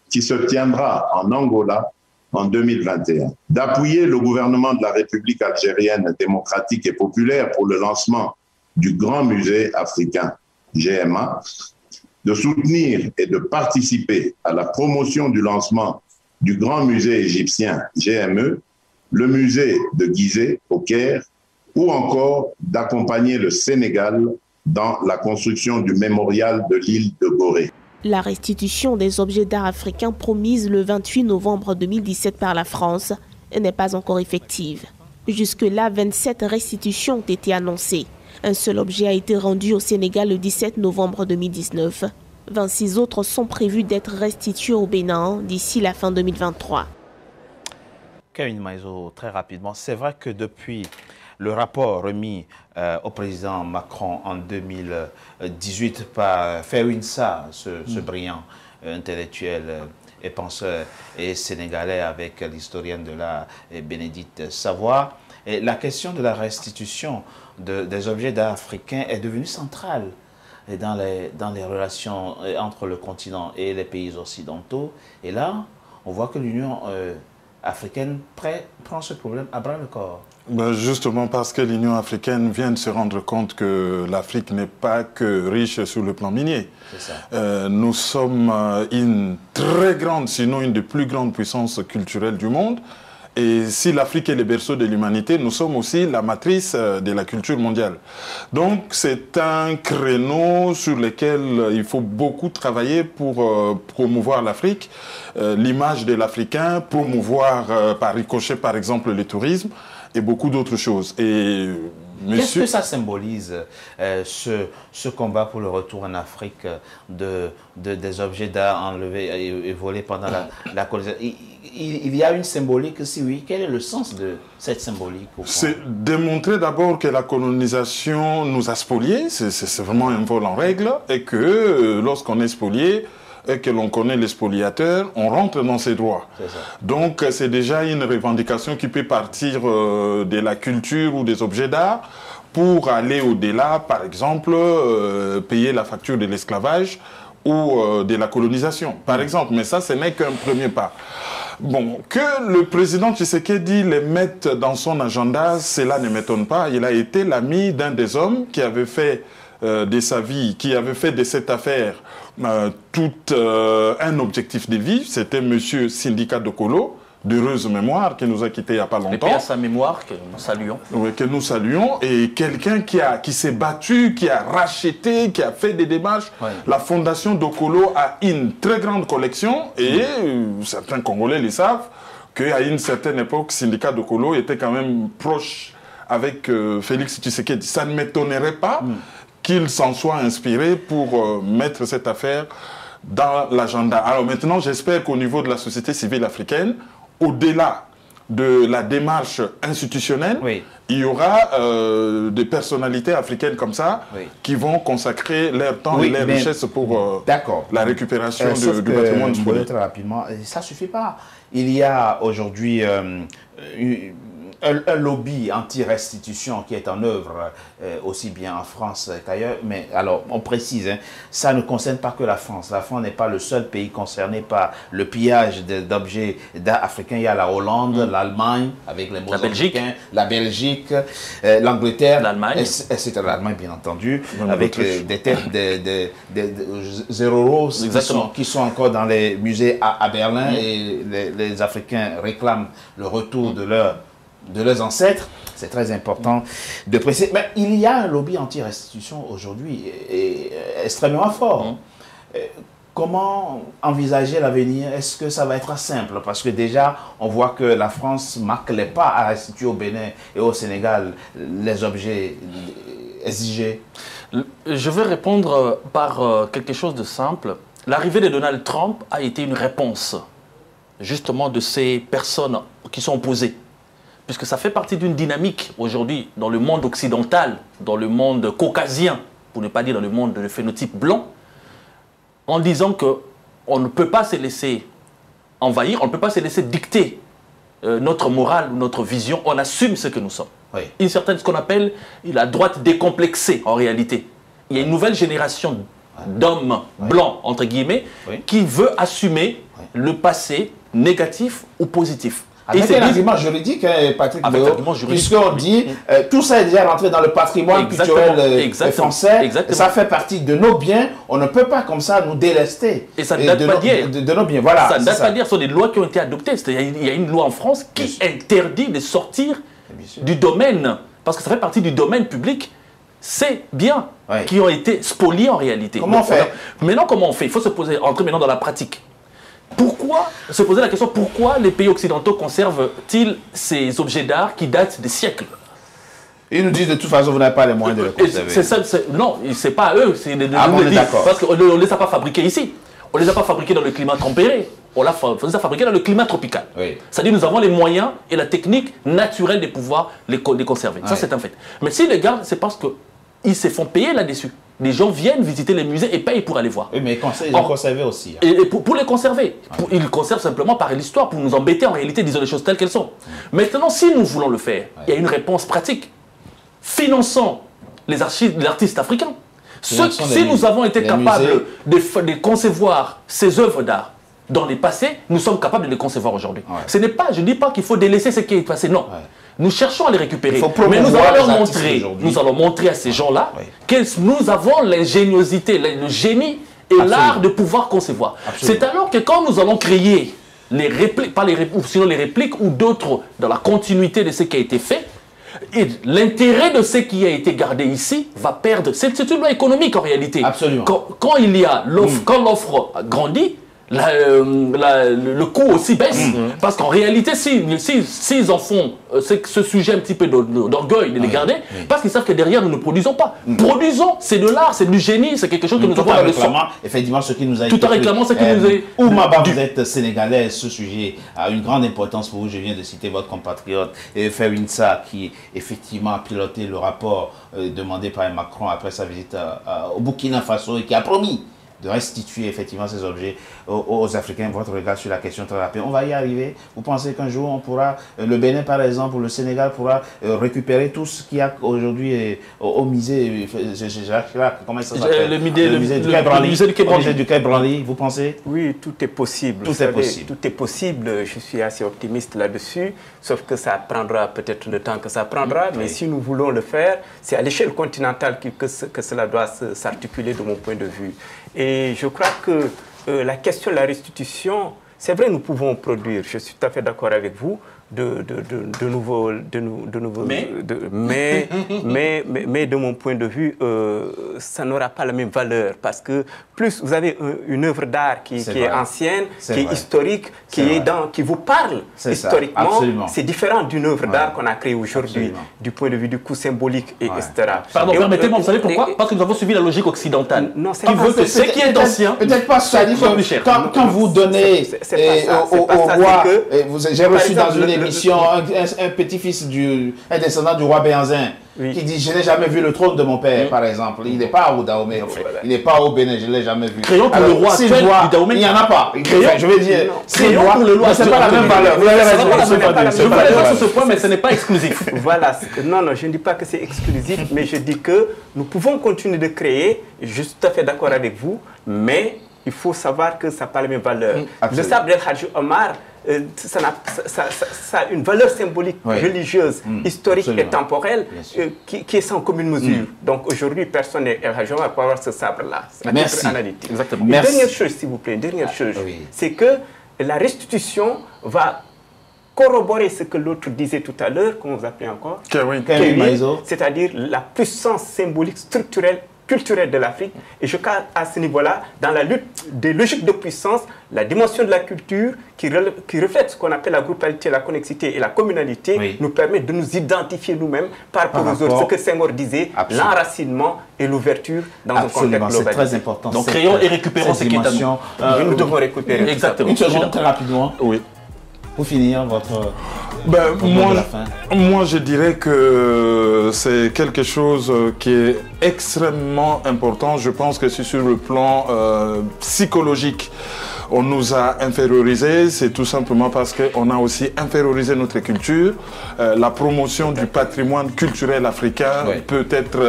qui se tiendra en Angola en 2021, d'appuyer le gouvernement de la République algérienne démocratique et populaire pour le lancement du Grand Musée africain, GMA, de soutenir et de participer à la promotion du lancement du Grand Musée égyptien, GME, le musée de Gizeh au Caire, ou encore d'accompagner le Sénégal dans la construction du mémorial de l'île de Gorée. La restitution des objets d'art africains promise le 28 novembre 2017 par la France n'est pas encore effective. Jusque-là, 27 restitutions ont été annoncées. Un seul objet a été rendu au Sénégal le 17 novembre 2019. 26 autres sont prévus d'être restitués au Bénin d'ici la fin 2023. Kevin Maïzo, très rapidement, c'est vrai que depuis le rapport remis au président Macron en 2018 par Fewinsa, ce brillant intellectuel et penseur et sénégalais avec l'historienne de l'art Bénédicte Savoie, et la question de la restitution des objets d'art africains est devenue centrale dans les relations entre le continent et les pays occidentaux. Et là, on voit que l'Union africaine prend ce problème à bras le corps. Ben justement parce que l'Union africaine vient de se rendre compte que l'Afrique n'est pas que riche sur le plan minier. Nous sommes une très grande, sinon une des plus grandes puissances culturelles du monde. Et si l'Afrique est le berceau de l'humanité, nous sommes aussi la matrice de la culture mondiale. Donc c'est un créneau sur lequel il faut beaucoup travailler pour promouvoir l'Afrique, l'image de l'Africain, promouvoir par ricochet par exemple le tourisme et beaucoup d'autres choses. Et qu'est-ce que ça symbolise, ce combat pour le retour en Afrique des objets d'art enlevés et volés pendant la colonisation? Il y a une symbolique, si oui. Quel est le sens de cette symbolique? C'est démontrer d'abord que la colonisation nous a spoliés, c'est vraiment un vol en règle, et que lorsqu'on est spolié, et que l'on connaît les spoliateurs, on rentre dans ses droits. Donc c'est déjà une revendication qui peut partir de la culture ou des objets d'art pour aller au-delà, par exemple, payer la facture de l'esclavage ou de la colonisation, par exemple. Mais ça, ce n'est qu'un premier pas. Bon, que le président Tshisekedi les mette dans son agenda, cela ne m'étonne pas. Il a été l'ami d'un des hommes qui avait fait de sa vie, qui avait fait de cette affaire tout un objectif de vie. C'était monsieur Syndicat Dokolo, d'heureuse mémoire, qui nous a quittés il n'y a pas longtemps. Et puis à sa mémoire, que nous saluons. Oui, que nous saluons. Et quelqu'un qui s'est battu, qui a racheté, qui a fait des démarches. Ouais. La fondation Dokolo a une très grande collection et certains Congolais le savent qu'à une certaine époque, Syndicat Dokolo était quand même proche avec Félix Tshisekedi. Ça ne m'étonnerait pas qu'il s'en soit inspiré pour mettre cette affaire dans l'agenda. Alors maintenant, j'espère qu'au niveau de la société civile africaine, au-delà de la démarche institutionnelle, il y aura des personnalités africaines comme ça qui vont consacrer leur temps et leur richesse pour la récupération du patrimoine spolié. Très rapidement, ça ne suffit pas. Il y a aujourd'hui un lobby anti-restitution qui est en œuvre aussi bien en France qu'ailleurs. Mais alors, on précise, hein, ça ne concerne pas que la France. La France n'est pas le seul pays concerné par le pillage d'objets d'art africains. Il y a la Hollande, l'Allemagne, avec les Mozambicains, la Belgique, l'Angleterre, l'Allemagne, etc. L'Allemagne, bien entendu, avec des têtes de Zéro qui sont encore dans les musées à Berlin, et les Africains réclament le retour de leurs ancêtres. C'est très important de préciser. Mais il y a un lobby anti-restitution aujourd'hui extrêmement fort. Comment envisager l'avenir? Est-ce que ça va être simple? Parce que déjà, on voit que la France marque les pas à restituer au Bénin et au Sénégal les objets exigés. Je vais répondre par quelque chose de simple. L'arrivée de Donald Trump a été une réponse justement de ces personnes qui sont opposées. Puisque ça fait partie d'une dynamique aujourd'hui dans le monde occidental, dans le monde caucasien, pour ne pas dire dans le monde de phénotype blanc, en disant qu'on ne peut pas se laisser envahir, on ne peut pas se laisser dicter notre morale ou notre vision, on assume ce que nous sommes. Oui. Une certaine, ce qu'on appelle la droite décomplexée en réalité. Il y a une nouvelle génération d'hommes blancs, entre guillemets, qui veut assumer le passé négatif ou positif. Avec un argument juridique, Patrick Béot, puisqu'on dit tout ça est déjà rentré dans le patrimoine culturel français, ça fait partie de nos biens, on ne peut pas comme ça nous délester. Et ça ne date pas d'hier. De nos biens, voilà. Ça ne date pas d'hier, ce sont des lois qui ont été adoptées. Il y a une loi en France qui interdit de sortir du domaine, parce que ça fait partie du domaine public, ces biens qui ont été spoliés en réalité. Comment on fait? Maintenant, comment on fait? Il faut se poser, entrer maintenant dans la pratique. Pourquoi, se poser la question, pourquoi les pays occidentaux conservent-ils ces objets d'art qui datent des siècles? Ils nous disent de toute façon, vous n'avez pas les moyens de les conserver. Non, ce n'est pas à eux, c'est de nous le dire. Parce qu'on ne les a pas fabriqués ici. On ne les a pas fabriqués dans le climat tempéré. On les a fabriqués dans le climat tropical. C'est-à-dire nous avons les moyens et la technique naturelle de pouvoir les conserver. Ça, c'est un fait. Mais s'ils les gardent, c'est parce qu'ils se font payer là-dessus. Les gens viennent visiter les musées et payent pour aller voir. Oui, mais ils les conserver aussi. Et pour les conserver. Ils les conservent simplement par l'histoire, pour nous embêter en réalité, disons les choses telles qu'elles sont. Maintenant, si nous voulons le faire, il y a une réponse pratique. Finançons les artistes africains. Si nous avons été capables de concevoir ces œuvres d'art dans les passés, nous sommes capables de les concevoir aujourd'hui. Je ne dis pas qu'il faut délaisser ce qui est passé, non. Nous cherchons à les récupérer. Mais nous allons montrer à ces gens-là que nous avons l'ingéniosité, le génie et l'art de pouvoir concevoir. C'est alors que quand nous allons créer les répliques, sinon les répliques ou d'autres dans la continuité de ce qui a été fait, et l'intérêt de ce qui a été gardé ici va perdre. C'est une loi économique en réalité. Absolument. Quand il y a l'offre, quand l'offre grandit, le coût aussi baisse. Parce qu'en réalité, s'ils en font ce sujet un petit peu d'orgueil de les garder, parce qu'ils savent que derrière, nous ne produisons pas. Produisons, c'est de l'art, c'est du génie, c'est quelque chose que nous avons dans le sang. Effectivement, ce qui nous a été tout en réclamant ce qui nous est... Oumaba, vous êtes sénégalais, ce sujet a une grande importance pour vous. Je viens de citer votre compatriote Ferinsa, qui effectivement a piloté le rapport demandé par Macron après sa visite au Burkina Faso et qui a promis de restituer effectivement ces objets aux Africains. Votre regard sur la question très rapide. On va y arriver. Vous pensez qu'un jour on pourra, le Bénin par exemple, ou le Sénégal pourra récupérer tout ce qu'il y a aujourd'hui au musée, comment ça s'appelle? Le musée du Quai Branly, vous pensez? Oui, tout est possible. Tout est possible. Tout est possible. Je suis assez optimiste là-dessus, sauf que ça prendra peut-être le temps que ça prendra, mais si nous voulons le faire, c'est à l'échelle continentale que cela doit s'articuler de mon point de vue. Et je crois que la question de la restitution, c'est vrai, nous pouvons produire, je suis tout à fait d'accord avec vous, de nouveaux... Mais de mon point de vue, ça n'aura pas la même valeur, parce que plus vous avez une œuvre d'art qui est ancienne, qui est historique, qui vous parle historiquement, c'est différent d'une œuvre d'art qu'on a créée aujourd'hui, du point de vue du coût symbolique, etc. Pardon, permettez-moi, vous savez pourquoi? Parce que nous avons suivi la logique occidentale. Non, qui veut que ce qui est ancien, peut-être pas ça, quand vous donnez au roi, j'ai reçu dans une émission, un petit-fils un descendant du roi Béhanzin, qui dit « Je n'ai jamais vu le trône de mon père », par exemple. Il n'est pas au Dahomey, il n'est pas au Bénin, je ne l'ai jamais vu. Créons pour le roi actuel du Dahomey. Il n'y en a pas. Je veux dire, créons pour le roi. Ce n'est pas la même valeur. Vous avez raison. Je vous laisse sur ce point, mais ce n'est pas exclusif. Voilà. Non, je ne dis pas que c'est exclusif, mais je dis que nous pouvons continuer de créer. Je suis tout à fait d'accord avec vous, mais il faut savoir que ça n'a pas les mêmes valeurs. Le sabre d'El Hadji Omar, ça a une valeur symbolique, religieuse, historique et temporelle qui est sans commune mesure. Donc aujourd'hui, personne n'est El Hadji Omar pour avoir ce sabre-là. Merci. Exactement. Une dernière chose, s'il vous plaît, c'est que la restitution va corroborer ce que l'autre disait tout à l'heure, comment vous appelez encore, c'est-à-dire la puissance symbolique, structurelle, culturelle de l'Afrique. Et je crois à ce niveau-là, dans la lutte des logiques de puissance, la dimension de la culture qui reflète ce qu'on appelle la groupalité, la connexité et la communalité nous permet de nous identifier nous-mêmes par rapport aux autres. Ce que Senghor disait, l'enracinement et l'ouverture dans un contexte global. C'est très important. Donc créons et récupérons ce qui est à nous. Nous devons récupérer. Exactement. Une seconde, très rapidement. Oui. Pour finir votre... moi, je dirais que c'est quelque chose qui est extrêmement important. Je pense que c'est sur le plan psychologique. On nous a infériorisés, c'est tout simplement parce qu'on a aussi infériorisé notre culture. La promotion du patrimoine culturel africain peut être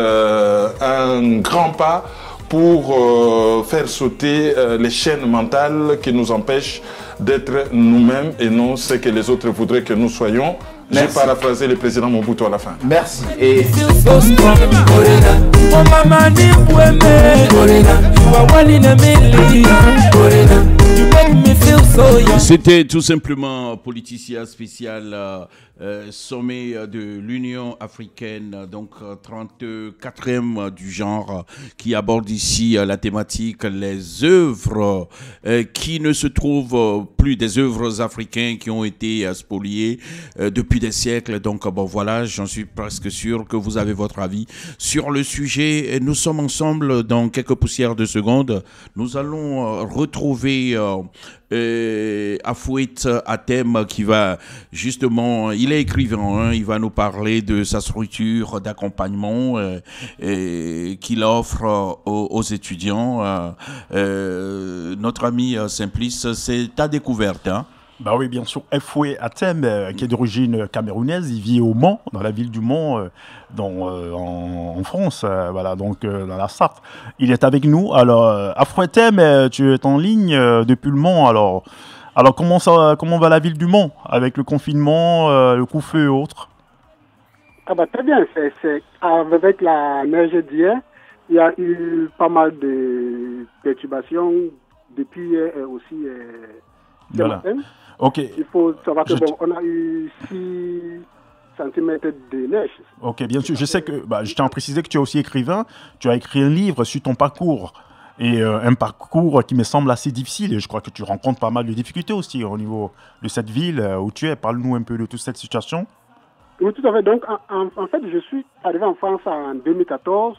un grand pas pour faire sauter les chaînes mentales qui nous empêchent d'être nous-mêmes et non ce que les autres voudraient que nous soyons. J'ai paraphrasé le président Mobutu à la fin. Merci. Et... C'était tout simplement Politicien spécial sommet de l'Union africaine, donc 34e du genre, qui aborde ici la thématique les œuvres qui ne se trouvent plus, des œuvres africaines qui ont été spoliées depuis des siècles. Donc bon voilà, j'en suis presque sûr que vous avez votre avis sur le sujet. Nous sommes ensemble dans quelques poussières de secondes. Nous allons retrouver Afouet Atem qui va justement, il est écrivain, hein, il va nous parler de sa structure d'accompagnement qu'il offre aux étudiants. Notre ami Simplice, c'est ta découverte, hein? Bah oui, bien sûr. Afouet Atem, qui est d'origine camerounaise, il vit au Mans, dans la ville du Mans, en France, voilà, donc dans la Sarthe. Il est avec nous. Alors, Afouet Atem, tu es en ligne depuis le Mans. Alors comment va la ville du Mans avec le confinement, le coup-feu et autres? Ah bah très bien. C'est avec la neige d'hier, il y a eu pas mal de perturbations depuis aussi. Voilà. Ok. Il faut savoir que on a eu 6 cm de neige. Ok, bien sûr. Je sais que, je tiens à préciser que tu es aussi écrivain. Tu as écrit un livre sur ton parcours. Et un parcours qui me semble assez difficile. Et je crois que tu rencontres pas mal de difficultés aussi au niveau de cette ville où tu es. Parle-nous un peu de toute cette situation. Oui, tout à fait. Donc, en fait, je suis arrivé en France en 2014.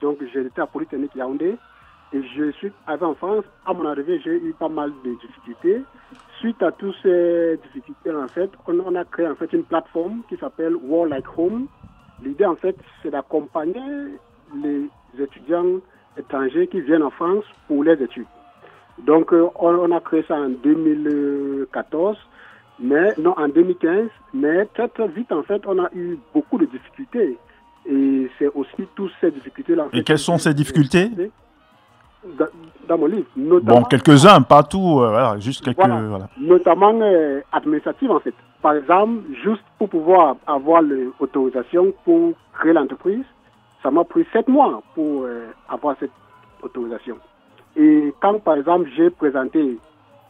Donc, j'étais à Polytechnique Yaoundé. Et je suis arrivé en France. À mon arrivée, j'ai eu pas mal de difficultés. Suite à toutes ces difficultés, en fait, on a créé en fait une plateforme qui s'appelle War Like Home. L'idée, en fait, c'est d'accompagner les étudiants étrangers qui viennent en France pour les études. Donc, on a créé ça en 2014, en 2015. Mais très, très vite, en fait, on a eu beaucoup de difficultés. Et c'est aussi toutes ces difficultés-là. Et quelles sont ces difficultés ? Dans mon livre, notamment, bon, quelques-uns, pas tout, voilà, juste quelques... Voilà. Notamment administratives, en fait. Par exemple, juste pour pouvoir avoir l'autorisation pour créer l'entreprise, ça m'a pris 7 mois pour avoir cette autorisation. Et quand, par exemple, j'ai présenté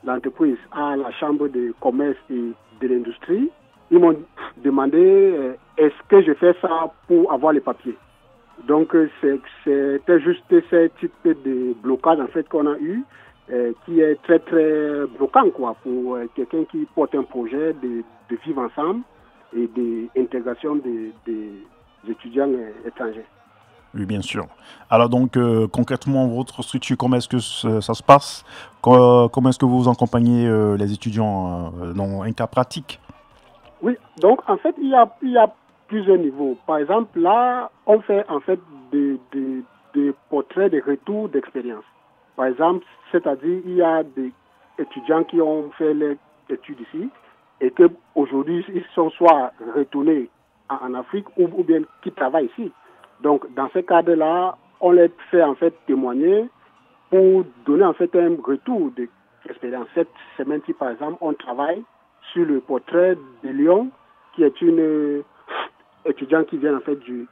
l'entreprise à la Chambre de commerce et de l'industrie, ils m'ont demandé est-ce que je fais ça pour avoir les papiers. Donc, c'était juste ce type de blocage en fait qu'on a eu, qui est très très bloquant quoi, pour quelqu'un qui porte un projet de vivre ensemble et d'intégration des étudiants étrangers. Oui, bien sûr. Alors donc, concrètement, votre structure, comment est-ce que ça se passe? Comment est-ce que vous accompagnez les étudiants dans un cas pratique? Oui, donc en fait, il y a plusieurs niveaux. Par exemple, là, on fait en fait des portraits de retour d'expérience. Par exemple, c'est-à-dire, il y a des étudiants qui ont fait les études ici et qu'aujourd'hui, ils sont soit retournés en Afrique ou bien qui travaillent ici. Donc, dans ce cadre-là, on les fait en fait témoigner pour donner en fait un retour d'expérience. Cette semaine-ci, par exemple, on travaille sur le portrait de Lyon, qui est une étudiante qui vient en fait du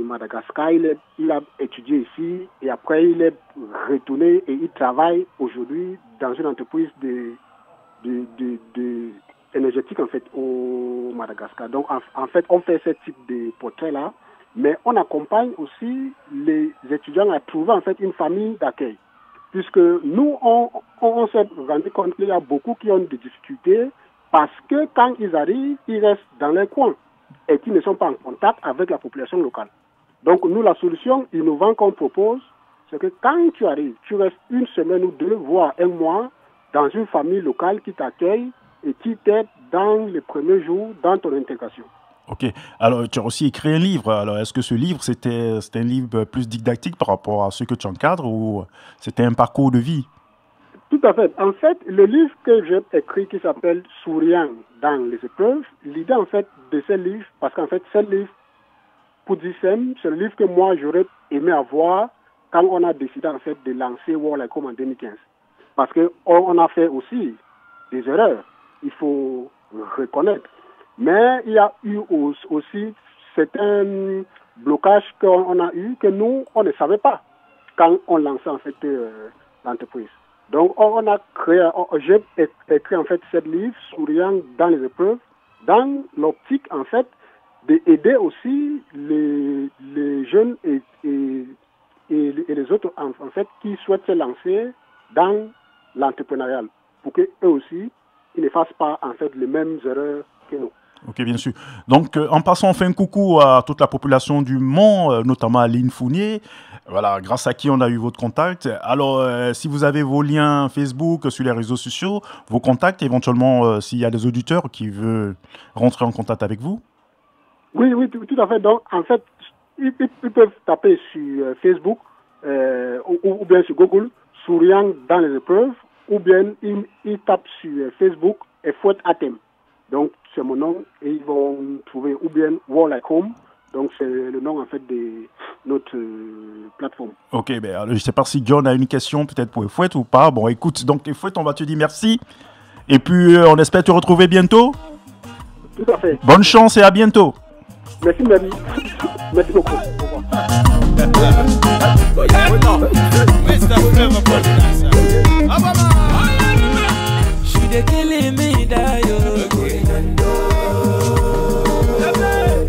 Madagascar. Il a étudié ici et après il est retourné et il travaille aujourd'hui dans une entreprise énergétique en fait au Madagascar. Donc en fait on fait ce type de portrait-là, mais on accompagne aussi les étudiants à trouver en fait une famille d'accueil. Puisque nous, on s'est rendu compte qu'il y a beaucoup qui ont des difficultés parce que quand ils arrivent, ils restent dans les coins et qui ne sont pas en contact avec la population locale. Donc nous, la solution innovante qu'on propose, c'est que quand tu arrives, tu restes une semaine ou deux, voire un mois, dans une famille locale qui t'accueille et qui t'aide dans les premiers jours dans ton intégration. Ok. Alors, tu as aussi écrit un livre. Alors, est-ce que ce livre, c'était un livre plus didactique par rapport à ce que tu encadres ou c'était un parcours de vie? Tout à fait. En fait, le livre que j'ai écrit qui s'appelle « Souriant dans les épreuves », l'idée en fait de ce livre, parce qu'en fait, ce livre, pour dire simple, c'est le livre que moi, j'aurais aimé avoir quand on a décidé en fait de lancer World Icom en 2015. Parce qu'on a fait aussi des erreurs, il faut reconnaître. Mais il y a eu aussi certains blocages qu'on a eu que nous, on ne savait pas quand on lançait en fait l'entreprise. Donc on a créé, j'ai écrit en fait ce livre Souriant dans les épreuves, dans l'optique en fait d'aider aussi les jeunes et les autres en fait qui souhaitent se lancer dans l'entrepreneuriat pour qu'eux aussi ils ne fassent pas en fait les mêmes erreurs que nous. Ok, bien sûr. Donc, en passant, on fait un coucou à toute la population du Mont, notamment à Lynn Fournier, voilà, grâce à qui on a eu votre contact. Alors, si vous avez vos liens Facebook sur les réseaux sociaux, vos contacts, éventuellement, s'il y a des auditeurs qui veulent rentrer en contact avec vous. Oui, tout à fait. Donc, en fait, ils peuvent taper sur Facebook ou bien sur Google, Souriant dans les épreuves, ou bien ils tapent sur Facebook et Fouette Atem. Donc, c'est mon nom et ils vont trouver ou bien World Icom. Donc, c'est le nom en fait de notre plateforme. Ok, ben, alors, je ne sais pas si John a une question peut-être pour Fouette ou pas. Bon, écoute, donc Fouette, on va te dire merci. Et puis, on espère te retrouver bientôt. Tout à fait. Bonne chance et à bientôt. Merci, Mary. Merci beaucoup. Au revoir. She dey killing me, Dayo.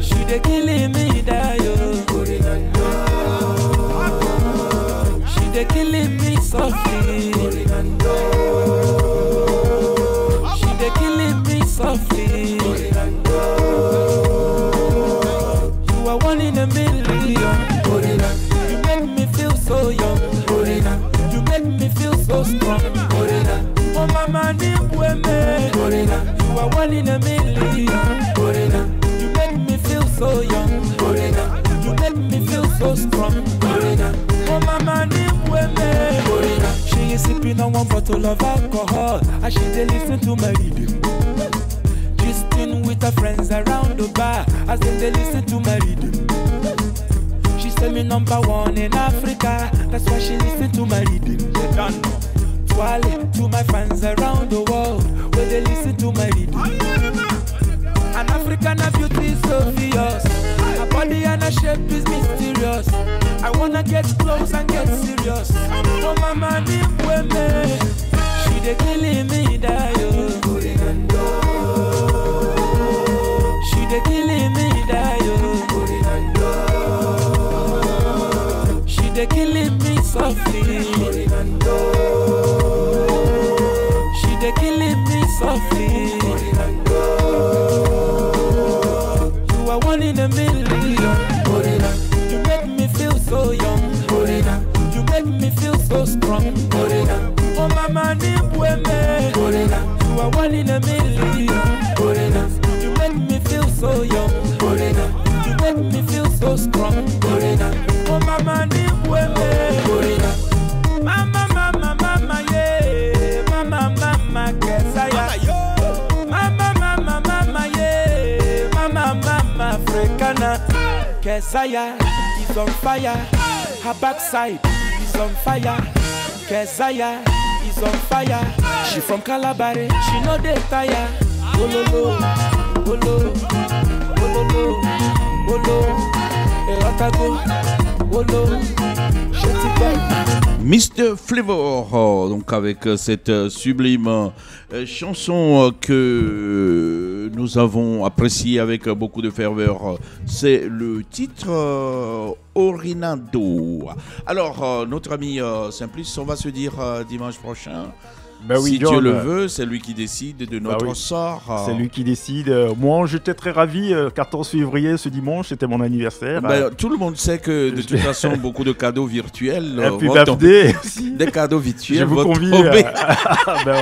She dey killing me, Dayo. She dey killing me softly. She dey killing me softly. You are one in a million. You make me feel so young. You make me feel so strong. Oh mama, you are one in a million. You make me feel so young. You make me feel so strong. Oh mama, she is sipping on one bottle of alcohol as she dey listen to my rhythm. Gisting with her friends around the bar as they listen to my rhythm. She say me #1 in Africa, that's why she listen to my rhythm. To my fans around the world, where they listen to my rhythm. An African beauty is so fierce. Her body and her shape is mysterious. I wanna get close and get serious. Oh mama, deep women, she dey killing me, Dayo. She dey killing me, Dayo. She dey killing me softly. They're killing me softly. You are one in a million. You make me feel so young. You make me feel so strong. Oh mama, deep women. You are one in a million. You make me so strong. Oh mama ni weme. Mama, mama, mama, yeah. Mama, mama, kesaya. Mama, mama, mama, yeah. Mama, mama, Africana. Kesaya is on fire. Her backside is on fire. Kesaya is on fire. She from Calabar, she know they tire. Ololo, olo, ololo, olo, eratago, olo, Mr. Flavor, donc avec cette sublime chanson que nous avons appréciée avec beaucoup de ferveur, c'est le titre Orinado. Alors, notre ami Simplice, on va se dire dimanche prochain. Ben oui, si John, Dieu le veut, c'est lui qui décide de notre sort. C'est lui qui décide. Moi, j'étais très ravi. 14 février, ce dimanche, c'était mon anniversaire. Tout le monde sait que de toute façon, beaucoup de cadeaux virtuels. Happy birthday aussi. Des cadeaux virtuels. Je vous convie.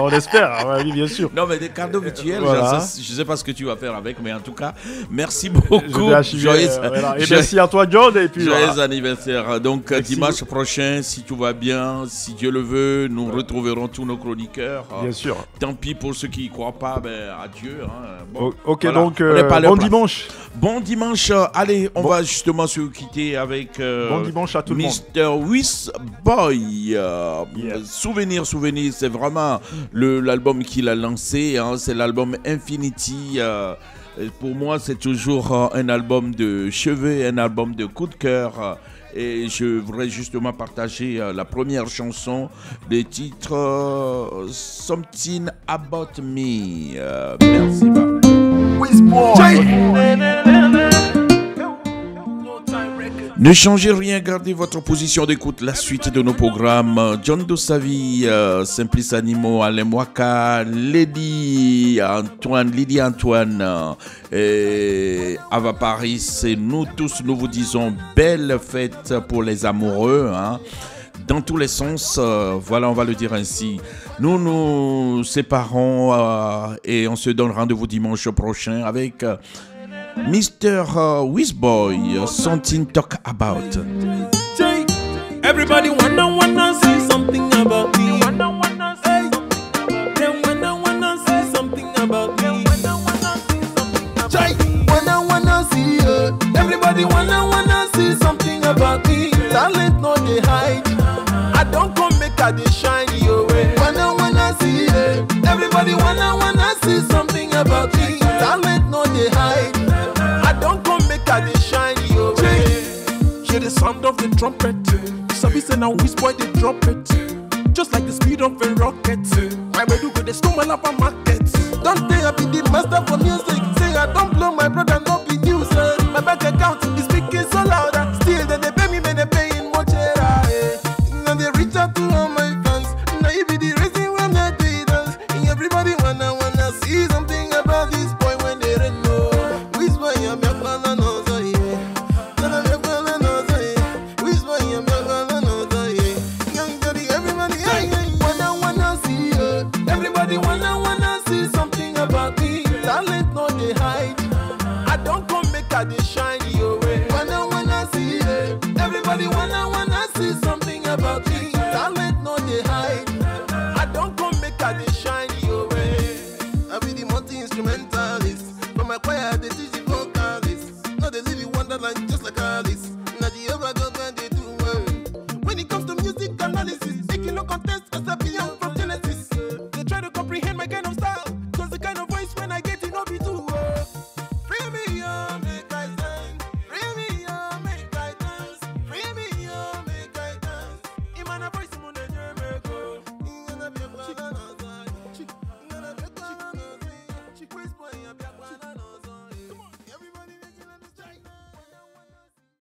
On espère, oui, bien sûr. Non, mais des cadeaux virtuels, voilà. Je ne sais pas ce que tu vas faire avec, mais en tout cas, merci beaucoup. Et merci à toi, John. Et puis, joyeux anniversaire. Donc, merci dimanche prochain, si tout va bien, si Dieu le veut, nous retrouverons tous nos chroniqueurs. Bien sûr. Tant pis pour ceux qui n'y croient pas, adieu. Bon, ok, voilà. Donc bon dimanche. Bon dimanche. Allez, on va justement se quitter avec bon dimanche à tout le monde. Mr. Wizboy. Souvenir, c'est vraiment l'album qu'il a lancé. C'est l'album Infinity. Pour moi, c'est toujours un album de chevet, un album de coup de cœur. Et je voudrais justement partager la première chanson des titres Something About Me. Merci. Ne changez rien, gardez votre position d'écoute. La suite de nos programmes, John Dosavi, Simplice Animo, Alain Mwaka, Lydie Antoine, et Ava Paris, et nous tous, nous vous disons belle fête pour les amoureux, dans tous les sens, voilà, on va le dire ainsi. Nous nous séparons et on se donne rendez-vous dimanche prochain avec Mr. Wizboy, Something Talk About. Everybody wanna see something about me. Hey. They wanna see something about me. Wanna see you. Everybody wanna see something about me. Talent no they hide. I don't come make I they shine your way. Wanna see you. Everybody wanna see something about me. Talent no they hide. I don't come make I they shine your way. Hear the sound of the trumpet. Sabi say now Wizboy they drop it. Just like the speed of a rocket. My way to go they stumble up a market. Don't they be the master for music? Say I don't blow my brother no be news. My bank account is speaking so loud. Still they pay me when they pay in much. Now they reach out to all my fans. Now you be the reason when they do dance. Everybody wanna see something about this boy when they don't know. Wizboy I'm your father no so yeah. I'm your father no so yeah. Wizboy I'm your father no so yeah. Young daddy everybody wanna see you. Everybody wanna see something about me. Talent no they hide. I don't come make I they shine your way. Wanna see you. Everybody wanna see something about me. Talent no they hide. I don't come make I they shine your way. I be the multi-instrumentalist. From my choir they teach the vocalist. Now they live in wonderland just like Alice. Now the other government they do well. When it comes to music analysis, making no contest as a beyond from Genesis. They try to comprehend my kind of style. Cause the kind of voice when I get it no be too free me up, make I sing. Free me up, make I dance. Free me up, make I dance. In my voice